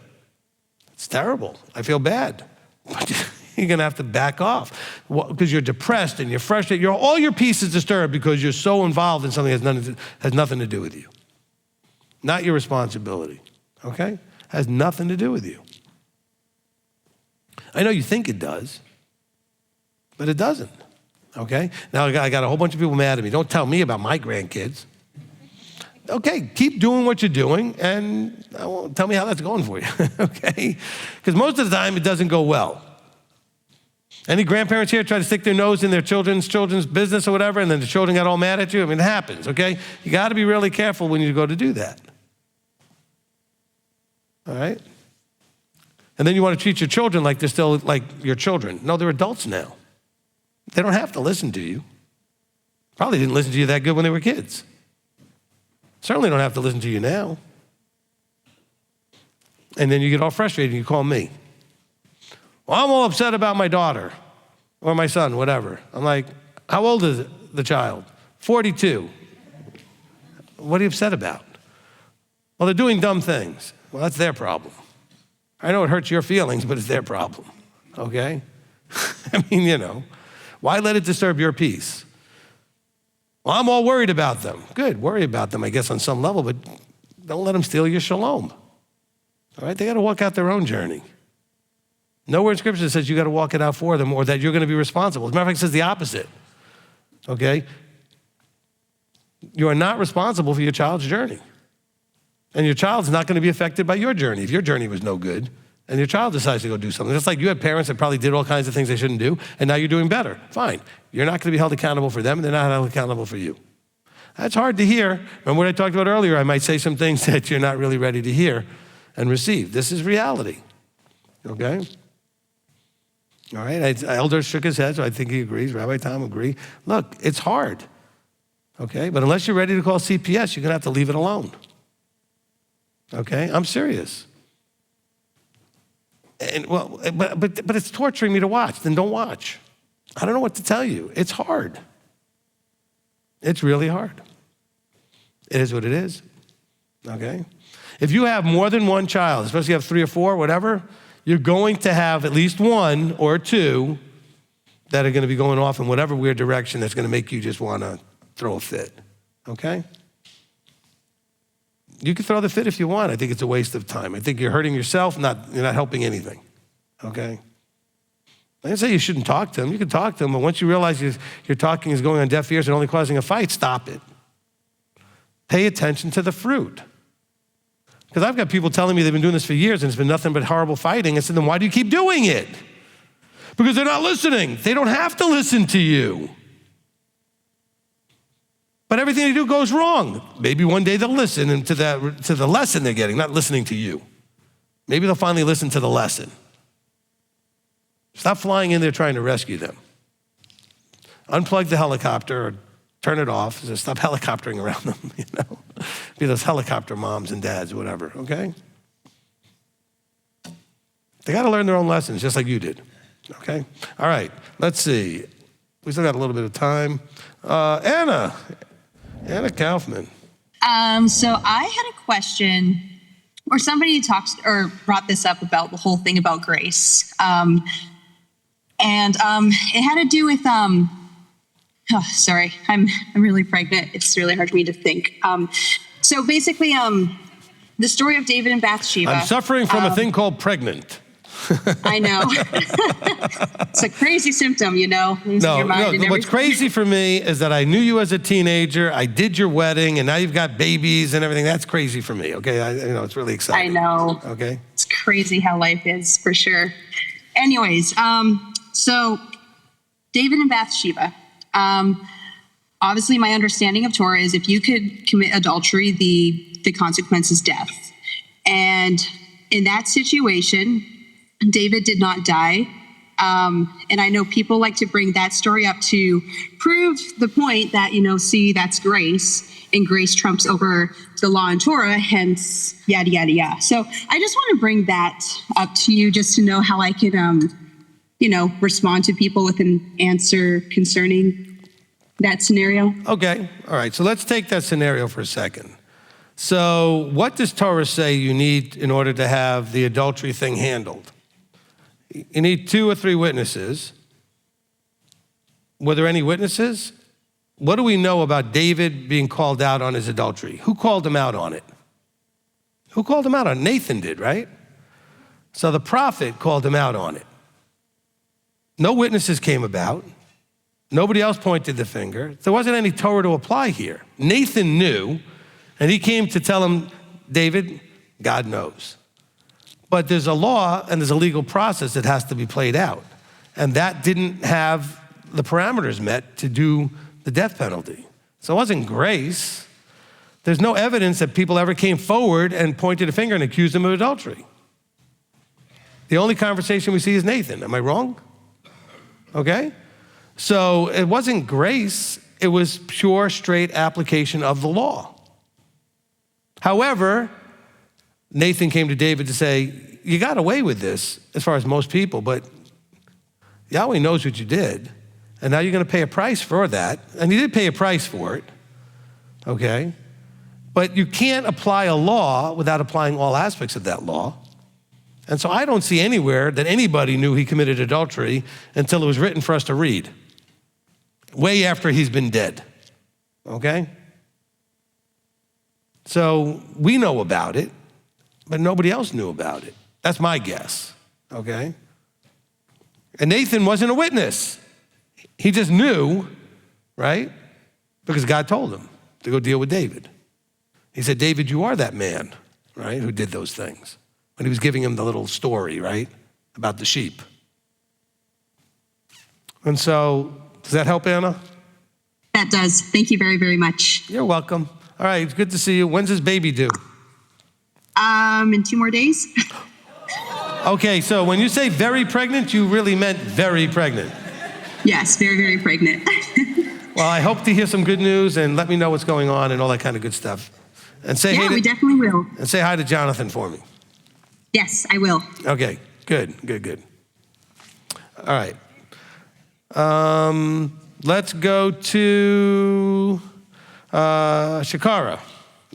It's terrible. I feel bad. But you're going to have to back off because you're depressed and you're frustrated. All your peace is disturbed because you're so involved in something that has nothing to do with you. Not your responsibility, okay? Has nothing to do with you. I know you think it does, but it doesn't, okay? Now I got a whole bunch of people mad at me. Don't tell me about my grandkids. Okay, keep doing what you're doing and tell me how that's going for you, okay? Because most of the time it doesn't go well. Any grandparents here try to stick their nose in their children's business or whatever, and then the children got all mad at you? I mean, it happens, okay? You got to be really careful when you go to do that. All right? And then you want to treat your children like they're still like your children. No, they're adults now. They don't have to listen to you. Probably didn't listen to you that good when they were kids. Certainly don't have to listen to you now. And then you get all frustrated and you call me. Well, I'm all upset about my daughter or my son, whatever. I'm like, how old is the child? 42. What are you upset about? Well, they're doing dumb things. Well, that's their problem. I know it hurts your feelings, but it's their problem, okay? I mean, why let it disturb your peace? Well, I'm all worried about them. Good, worry about them, I guess, on some level, but don't let them steal your shalom. All right, they got to walk out their own journey. Nowhere in Scripture says you got to walk it out for them or that you're going to be responsible. As a matter of fact, it says the opposite, okay? You are not responsible for your child's journey. And your child's not going to be affected by your journey if your journey was no good and your child decides to go do something. Just like you had parents that probably did all kinds of things they shouldn't do, and now you're doing better. Fine. You're not going to be held accountable for them, and they're not held accountable for you. That's hard to hear. Remember what I talked about earlier? I might say some things that you're not really ready to hear and receive. This is reality, okay? All right, Elder shook his head, so I think he agrees. Rabbi Tom agrees. Look, it's hard, okay? But unless you're ready to call CPS, you're going to have to leave it alone, okay? I'm serious. And well, but it's torturing me to watch. Then don't watch. I don't know what to tell you. It's hard. It's really hard. It is what it is. Okay? If you have more than one child, especially if you have 3 or 4, whatever, you're going to have at least 1 or 2 that are going to be going off in whatever weird direction that's going to make you just want to throw a fit. Okay? You can throw the fit if you want. I think it's a waste of time. I think you're hurting yourself, you're not helping anything. Okay? I didn't say you shouldn't talk to them. You can talk to them, but once you realize your talking is going on deaf ears and only causing a fight, stop it. Pay attention to the fruit. Because I've got people telling me they've been doing this for years and it's been nothing but horrible fighting. I said, then why do you keep doing it? Because they're not listening. They don't have to listen to you. But everything they do goes wrong. Maybe one day they'll listen to the lesson they're getting, not listening to you. Maybe they'll finally listen to the lesson. Stop flying in there trying to rescue them. Unplug the helicopter or turn it off. Just stop helicoptering around them, Be those helicopter moms and dads, whatever, okay? They got to learn their own lessons, just like you did, okay? All right, let's see. We still got a little bit of time. Anna Kaufman. So I had a question, or somebody talked or brought this up about the whole thing about grace. It had to do with, sorry, I'm really pregnant. It's really hard for me to think. So basically, the story of David and Bathsheba. I'm suffering from a thing called pregnant. I know. It's a crazy symptom, No, what's crazy for me is that I knew you as a teenager, I did your wedding, and now you've got babies and everything. That's crazy for me, okay? It's really exciting. I know. Okay? It's crazy how life is, for sure. Anyways, so David and Bathsheba. Obviously, my understanding of Torah is if you could commit adultery, the consequence is death. And in that situation, David did not die. And I know people like to bring that story up to prove the point that, see, that's grace, and grace trumps over the law and Torah, hence yada, yada, yada. So I just want to bring that up to you just to know how I can, respond to people with an answer concerning that scenario. Okay, all right. So let's take that scenario for a second. So what does Torah say you need in order to have the adultery thing handled? You need 2 or 3 witnesses. Were there any witnesses? What do we know about David being called out on his adultery? Who called him out on it? Who called him out on it? Nathan did, right? So the prophet called him out on it. No witnesses came about. Nobody else pointed the finger. There wasn't any Torah to apply here. Nathan knew, and he came to tell him, David, God knows. But there's a law and there's a legal process that has to be played out. And that didn't have the parameters met to do the death penalty. So it wasn't grace. There's no evidence that people ever came forward and pointed a finger and accused him of adultery. The only conversation we see is Nathan. Am I wrong? Okay? So it wasn't grace. It was pure, straight application of the law. However, Nathan came to David to say, you got away with this as far as most people, but Yahweh knows what you did, and now you're going to pay a price for that. And he did pay a price for it, okay? But you can't apply a law without applying all aspects of that law. And so I don't see anywhere that anybody knew he committed adultery until it was written for us to read, way after he's been dead, okay? So we know about it, but nobody else knew about it. That's my guess, okay? And Nathan wasn't a witness. He just knew, right? Because God told him to go deal with David. He said, David, you are that man, right, who did those things. When he was giving him the little story, right, about the sheep. And so, does that help, Anna? That does. Thank you very, very much. You're welcome. All right, it's good to see you. When's his baby due? In 2 more days. Okay, so when you say very pregnant, you really meant very pregnant. Yes, very, very pregnant. Well, I hope to hear some good news and let me know what's going on and all that kind of good stuff. And say we definitely will. And say hi to Jonathan for me. Yes, I will. Okay, good. Good. All right. Let's go to Shakara.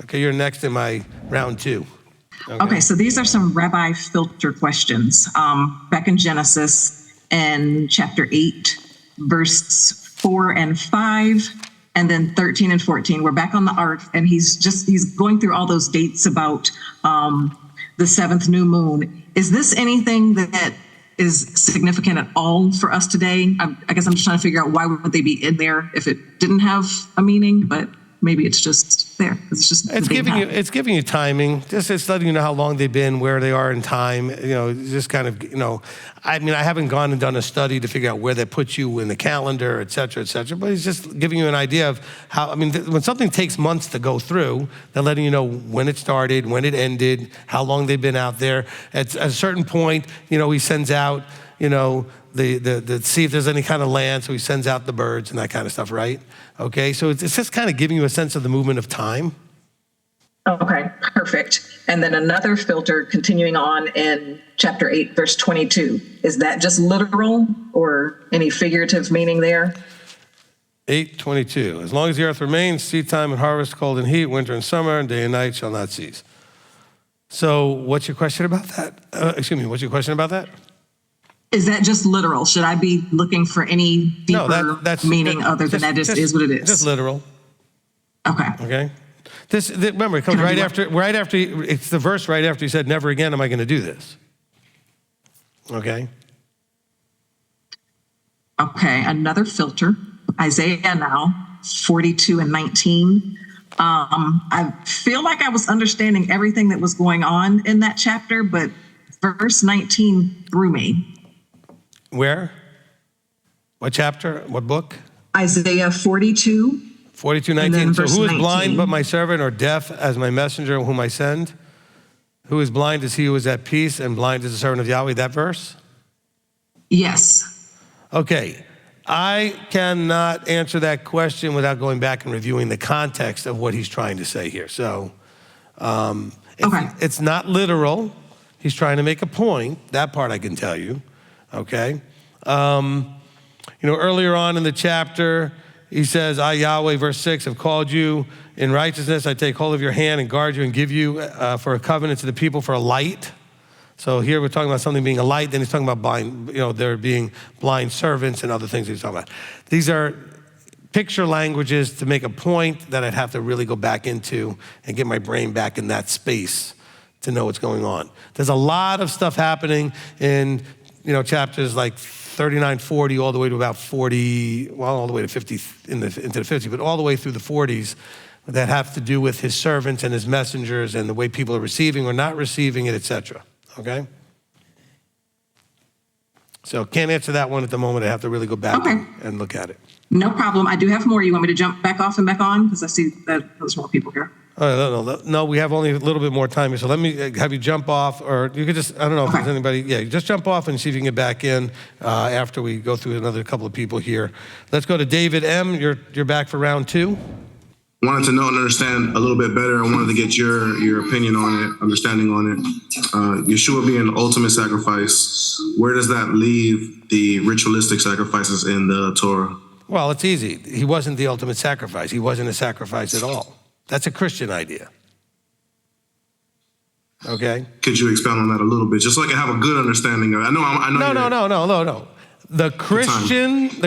Okay, you're next in my round 2. Okay, so these are some rabbi filter questions. Back in Genesis in chapter 8, verse 4 and 5, and then 13 and 14. We're back on the ark, and he's going through all those dates about the seventh new moon. Is this anything that is significant at all for us today? I guess I'm just trying to figure out why would they be in there if it didn't have a meaning, but maybe it's just there. It's giving you timing. It's letting you know how long they've been, where they are in time. Just kind of, I haven't gone and done a study to figure out where that puts you in the calendar, et cetera, but it's just giving you an idea of how, when something takes months to go through, they're letting you know when it started, when it ended, how long they've been out there. At a certain point, he sends out, the see if there's any kind of land, so he sends out the birds and that kind of stuff, right? Okay, so it's just kind of giving you a sense of the movement of time. Okay, perfect. And then another filter continuing on in chapter 8, verse 22. Is that just literal or any figurative meaning there? 8:22. As long as the earth remains, seed time and harvest, cold and heat, winter and summer, and day and night shall not cease. So what's your question about that? What's your question about that? Is that just literal? Should I be looking for any deeper meaning other than that is what it is? Just literal. Okay. Remember, it comes right after, it's the verse right after he said, never again am I going to do this. Okay. Okay, another filter. Isaiah now, 42 and 19. I feel like I was understanding everything that was going on in that chapter, but verse 19 threw me. Where? What chapter? What book? Isaiah 42. 42:19. So who is 19. blind but my servant, or deaf as my messenger whom I send? Who is blind is he who is at peace, and blind is the servant of Yahweh. That verse? Yes. Okay. I cannot answer that question without going back and reviewing the context of what he's trying to say here. So it's not literal. He's trying to make a point. That part I can tell you. Okay. Earlier on in the chapter, he says, I, Yahweh, verse 6, have called you in righteousness. I take hold of your hand and guard you and give you for a covenant to the people for a light. So here we're talking about something being a light. Then he's talking about blind, there being blind servants and other things he's talking about. These are picture languages to make a point that I'd have to really go back into and get my brain back in that space to know what's going on. There's a lot of stuff happening in chapters like 39, 40, all the way to about 40, all the way to 50, into the 50s, but all the way through the 40s that have to do with his servants and his messengers and the way people are receiving or not receiving it, etc. Okay? So can't answer that one at the moment. I have to really go back and look at it. No problem. I do have more. You want me to jump back off and back on? Because I see that there's more people here. No, we have only a little bit more time here. So let me have you jump off, or you could just, I don't know if there's anybody. Yeah, just jump off and see if you can get back in after we go through another couple of people here. Let's go to David M. You're back for round 2. Wanted to know and understand a little bit better. I wanted to get your opinion on it, understanding on it. Yeshua being the ultimate sacrifice, where does that leave the ritualistic sacrifices in the Torah? Well, it's easy. He wasn't the ultimate sacrifice. He wasn't a sacrifice at all. That's a Christian idea. Okay? Could you expound on that a little bit, just so I can have a good understanding of it? No. The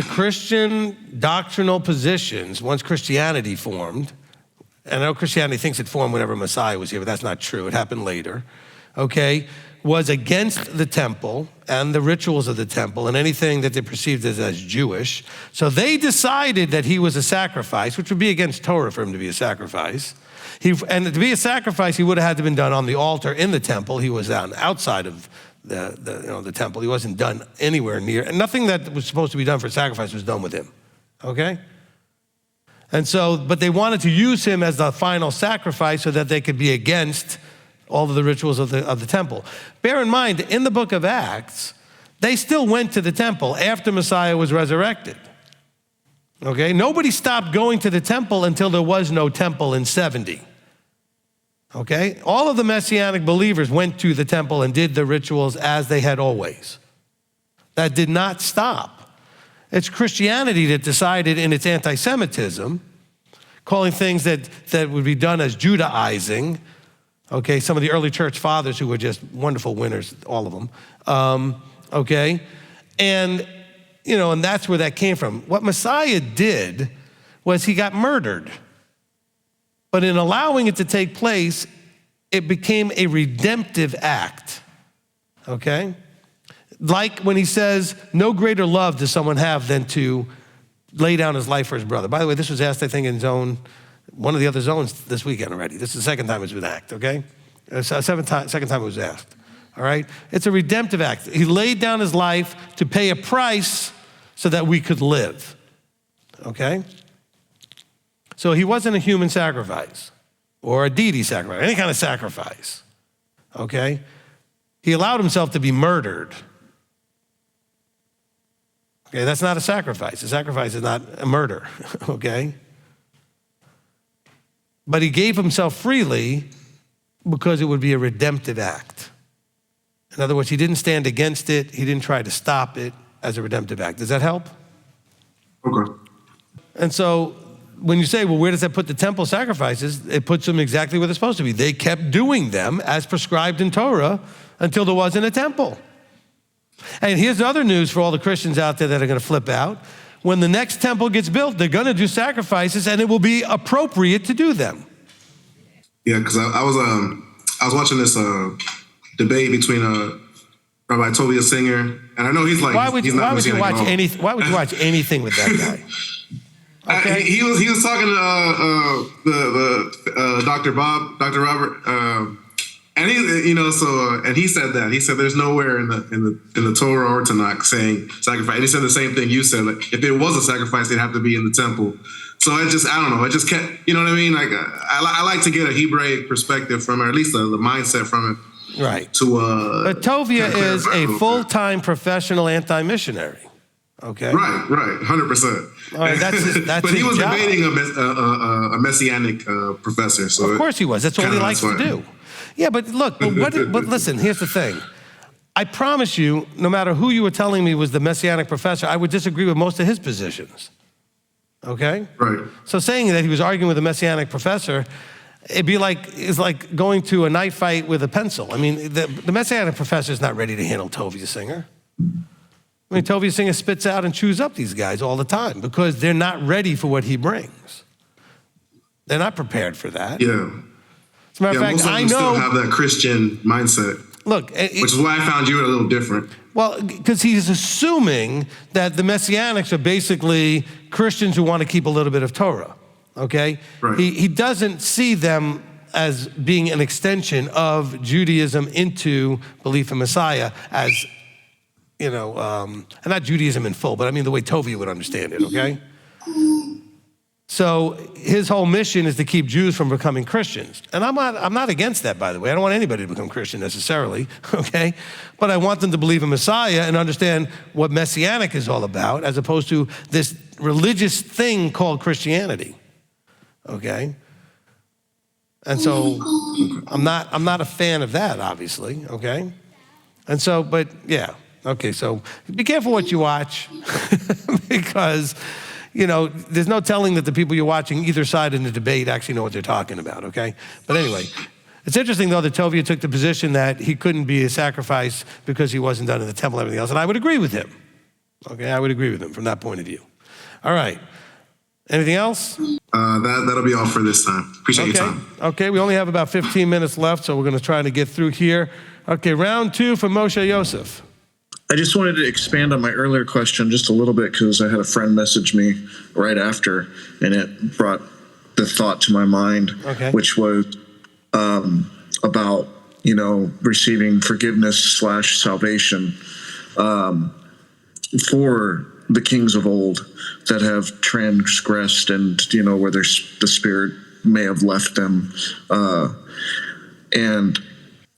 Christian doctrinal positions, once Christianity formed, and I know Christianity thinks it formed whenever Messiah was here, but that's not true. It happened later. Okay? Was against the temple and the rituals of the temple and anything that they perceived as Jewish. So they decided that he was a sacrifice, which would be against Torah for him to be a sacrifice. And to be a sacrifice, he would have had to have been done on the altar in the temple. He was outside of the temple. He wasn't done anywhere near, and nothing that was supposed to be done for sacrifice was done with him. Okay? And so, but they wanted to use him as the final sacrifice so that they could be against all of the rituals of the temple. Bear in mind, in the book of Acts, they still went to the temple after Messiah was resurrected. Okay? Nobody stopped going to the temple until there was no temple in 70. Okay? All of the Messianic believers went to the temple and did the rituals as they had always. That did not stop. It's Christianity that decided in its anti-Semitism, calling things that would be done as Judaizing. Okay, some of the early church fathers who were just wonderful winners, all of them. Okay, and and that's where that came from. What Messiah did was he got murdered. But in allowing it to take place, it became a redemptive act, okay? Like when he says, no greater love does someone have than to lay down his life for his brother. By the way, this was asked, I think, in one of the other zones this weekend already. This is the second time it's been asked, okay? Second time it was asked, all right? It's a redemptive act. He laid down his life to pay a price so that we could live, okay? So he wasn't a human sacrifice or a deity sacrifice, any kind of sacrifice, okay? He allowed himself to be murdered. Okay, that's not a sacrifice. A sacrifice is not a murder, okay? But he gave himself freely because it would be a redemptive act. In other words, he didn't stand against it. He didn't try to stop it as a redemptive act. Does that help? Okay. And so when you say, well, where does that put the temple sacrifices? It puts them exactly where they're supposed to be. They kept doing them as prescribed in Torah until there wasn't a temple. And here's the other news for all the Christians out there that are going to flip out. When the next temple gets built, they're going to do sacrifices, and it will be appropriate to do them. Yeah, because I was watching this debate between Rabbi Tovia Singer, and I know he's like, why would you watch anything with that guy? Okay. He was talking to the Dr. Robert, and he said that. He said there's nowhere in the Torah or Tanakh saying sacrifice. And he said the same thing you said. Like if it was a sacrifice, it'd have to be in the temple. So I don't know. I just kept, you know what I mean? Like I like to get a Hebraic perspective from it, or at least the mindset from it. Right. But Tovia is a full-time professional anti-missionary. Okay. Right, 100%. All right, that's but he was job. debating a Messianic professor. So of course he was. That's all he likes to do. Yeah, but look, but listen, here's the thing. I promise you, no matter who you were telling me was the Messianic professor, I would disagree with most of his positions. Okay? Right. So saying that he was arguing with a Messianic professor, it's like going to a knife fight with a pencil. I mean, the Messianic professor is not ready to handle Tovia Singer. I mean, Tovia Singer spits out and chews up these guys all the time because they're not ready for what he brings. They're not prepared for that. Yeah. As a matter of fact, most of them still have that Christian mindset. Look, which is why I found you a little different. Well, because he's assuming that the Messianics are basically Christians who want to keep a little bit of Torah, okay? Right. He doesn't see them as being an extension of Judaism into belief in Messiah as, and not Judaism in full, but I mean the way Tovia would understand it, okay? So his whole mission is to keep Jews from becoming Christians. And I'm not against that, by the way. I don't want anybody to become Christian necessarily, okay? But I want them to believe in Messiah and understand what Messianic is all about, as opposed to this religious thing called Christianity, okay? And so I'm not a fan of that, obviously, okay? And so, but yeah, okay, so be careful what you watch because there's no telling that the people you're watching either side in the debate actually know what they're talking about, okay? But anyway, it's interesting, though, that Tovia took the position that he couldn't be a sacrifice because he wasn't done in the temple and everything else, and I would agree with him, okay? I would agree with him from that point of view. All right. Anything else? That'll be all for this time. Appreciate your time. Okay, we only have about 15 minutes left, so we're going to try to get through here. Okay, round 2 for Moshe Yosef. I just wanted to expand on my earlier question just a little bit because I had a friend message me right after, and it brought the thought to my mind, which was about, receiving forgiveness / salvation for the kings of old that have transgressed and, where the Spirit may have left them.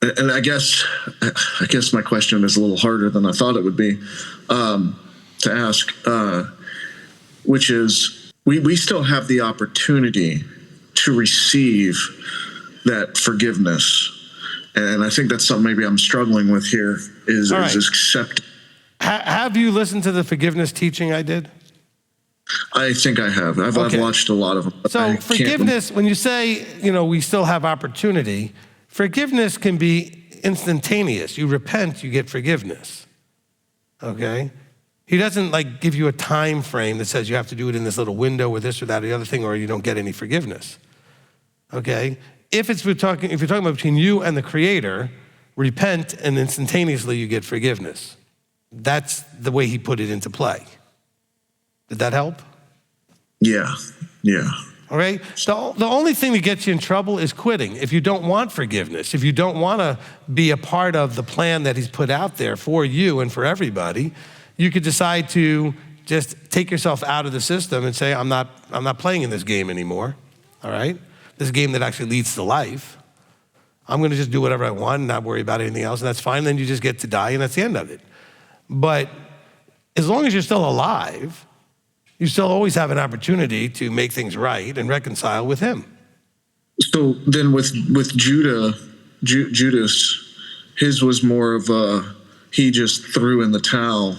And I guess my question is a little harder than I thought it would be to ask, which is we still have the opportunity to receive that forgiveness. And I think that's something maybe I'm struggling with here is accept. Have you listened to the forgiveness teaching I did? I think I have. I've watched a lot of them. So forgiveness, when you say, we still have opportunity, forgiveness can be instantaneous. You repent, you get forgiveness. Okay? He doesn't give you a time frame that says you have to do it in this little window or this or that or the other thing, or you don't get any forgiveness. Okay? If you're talking about between you and the Creator, repent and instantaneously you get forgiveness. That's the way he put it into play. Did that help? Yeah. All right? The only thing that gets you in trouble is quitting. If you don't want forgiveness, if you don't want to be a part of the plan that he's put out there for you and for everybody, you could decide to just take yourself out of the system and say, I'm not playing in this game anymore. All right? This game that actually leads to life. I'm going to just do whatever I want and not worry about anything else, and that's fine. Then you just get to die, and that's the end of it. But as long as you're still alive, you still always have an opportunity to make things right and reconcile with him. So then with Judas, his was more of he just threw in the towel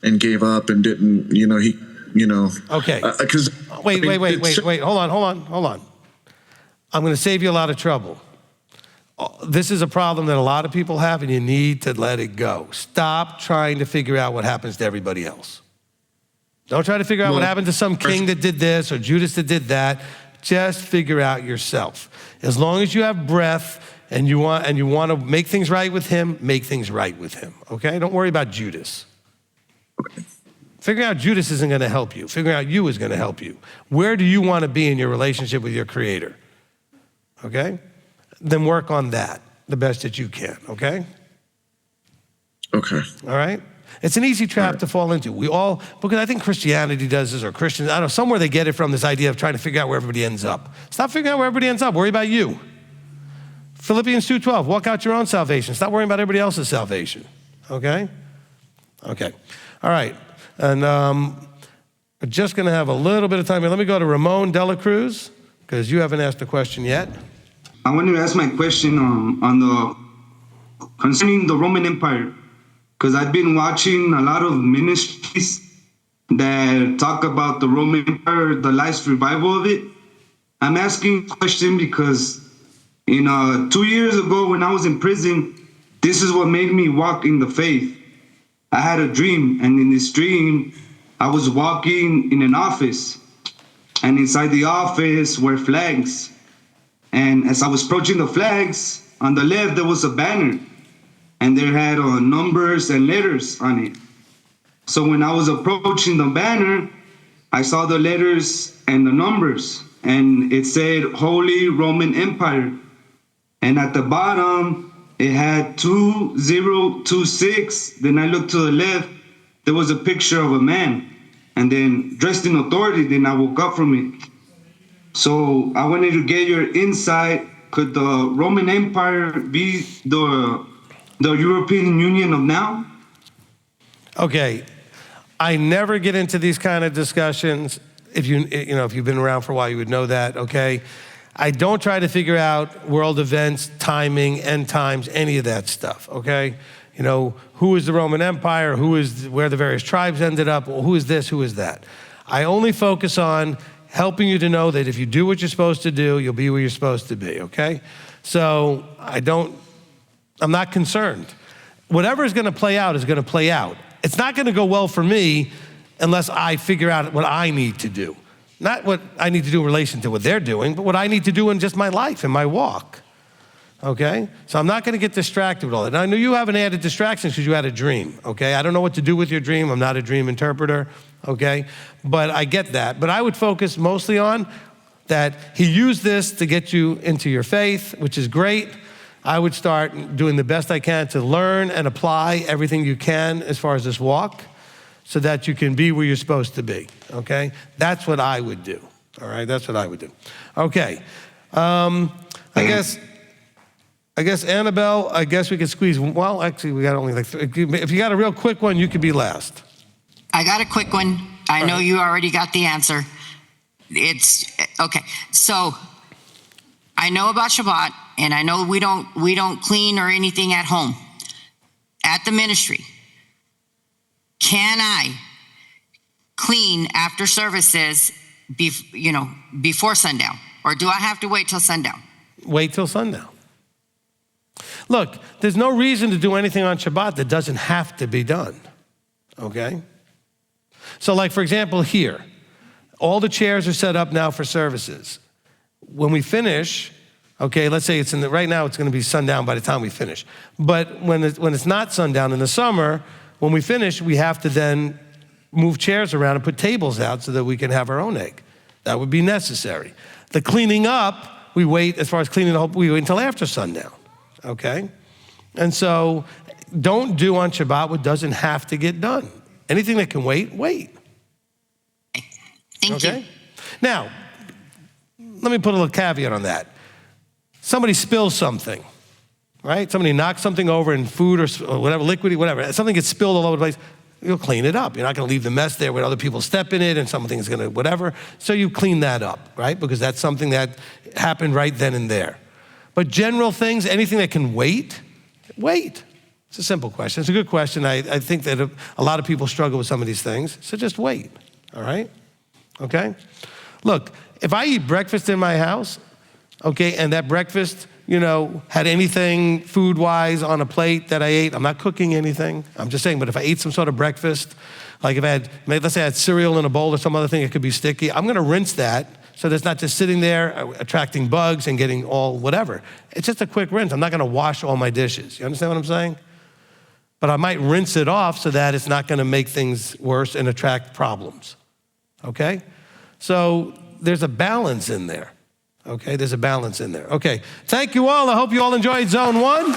and gave up and didn't, Okay. Because wait. Hold on. I'm going to save you a lot of trouble. This is a problem that a lot of people have, and you need to let it go. Stop trying to figure out what happens to everybody else. Don't try to figure out what happened to some king that did this or Judas that did that. Just figure out yourself. As long as you have breath and you want to make things right with him, make things right with him. Okay? Don't worry about Judas. Okay. Figuring out Judas isn't going to help you. Figuring out you is going to help you. Where do you want to be in your relationship with your Creator? Okay? Then work on that the best that you can, okay? Okay. All right? It's an easy trap to fall into. Because I think Christianity does this, or Christians, I don't know, somewhere they get it from, this idea of trying to figure out where everybody ends up. Stop figuring out where everybody ends up. Worry about you. Philippians 2:12, walk out your own salvation. Stop worrying about everybody else's salvation, okay? Okay. All right. And we're just going to have a little bit of time here. Let me go to Ramon Dela Cruz, because you haven't asked a question yet. I wanted to ask my question concerning the Roman Empire, because I've been watching a lot of ministries that talk about the Roman Empire, the last revival of it. I'm asking a question because 2 years ago when I was in prison, this is what made me walk in the faith. I had a dream, and in this dream, I was walking in an office, and inside the office were flags. And as I was approaching the flags, on the left, there was a banner, and there had numbers and letters on it. So when I was approaching the banner, I saw the letters and the numbers, and it said Holy Roman Empire. And at the bottom, it had 2026. Then I looked to the left, there was a picture of a man, and then dressed in authority. Then I woke up from it. So I wanted to get your insight. Could the Roman Empire be the European Union of now? Okay. I never get into these kind of discussions. If you've been around for a while, you would know that, okay? I don't try to figure out world events, timing, end times, any of that stuff, okay? Who is the Roman Empire? Where the various tribes ended up? Who is this? Who is that? I only focus on helping you to know that if you do what you're supposed to do, you'll be where you're supposed to be, okay? So I'm not concerned. Whatever is going to play out is going to play out. It's not going to go well for me unless I figure out what I need to do. Not what I need to do in relation to what they're doing, but what I need to do in just my life, in my walk, okay? So I'm not going to get distracted with all that. Now, I know you haven't added distractions because you had a dream, okay? I don't know what to do with your dream. I'm not a dream interpreter, okay? But I get that. But I would focus mostly on that he used this to get you into your faith, which is great. I would start doing the best I can to learn and apply everything you can as far as this walk so that you can be where you're supposed to be, okay? That's what I would do, all right? That's what I would do. Okay, I guess Annabelle, I guess we could squeeze, well, actually, we got only three. If you got a real quick one, you could be last. I got a quick one. I know you already got the answer. Okay, so I know about Shabbat, and I know we don't clean or anything at home, at the ministry. Can I clean after services, before sundown? Or do I have to wait till sundown? Wait till sundown. Look, there's no reason to do anything on Shabbat that doesn't have to be done, okay? So like, for example, here, all the chairs are set up now for services. When we finish, okay, let's say right now it's gonna be sundown by the time we finish. But when it's not sundown in the summer, when we finish, we have to then move chairs around and put tables out so that we can have our own egg. That would be necessary. The cleaning up, we wait, as far as cleaning up, we wait until after sundown, okay? And so don't do on Shabbat what doesn't have to get done. Anything that can wait, wait. Thank you. Now, let me put a little caveat on that. Somebody spills something, right? Somebody knocks something over in food or whatever, liquidy, whatever. Something gets spilled all over the place. You'll clean it up. You're not gonna leave the mess there with other people step in it and something's gonna whatever. So you clean that up, right? Because that's something that happened right then and there. But general things, anything that can wait, wait. It's a simple question. It's a good question. I think that a lot of people struggle with some of these things. So just wait, all right? Okay? Look, if I eat breakfast in my house, okay, and that breakfast, had anything food-wise on a plate that I ate, I'm not cooking anything. I'm just saying, but if I ate some sort of breakfast, like let's say I had cereal in a bowl or some other thing, it could be sticky, I'm gonna rinse that so that it's not just sitting there attracting bugs and getting all whatever. It's just a quick rinse. I'm not gonna wash all my dishes. You understand what I'm saying? But I might rinse it off so that it's not gonna make things worse and attract problems, okay? So there's a balance in there. Okay, there's a balance in there. Okay, thank you all. I hope you all enjoyed Zone 1.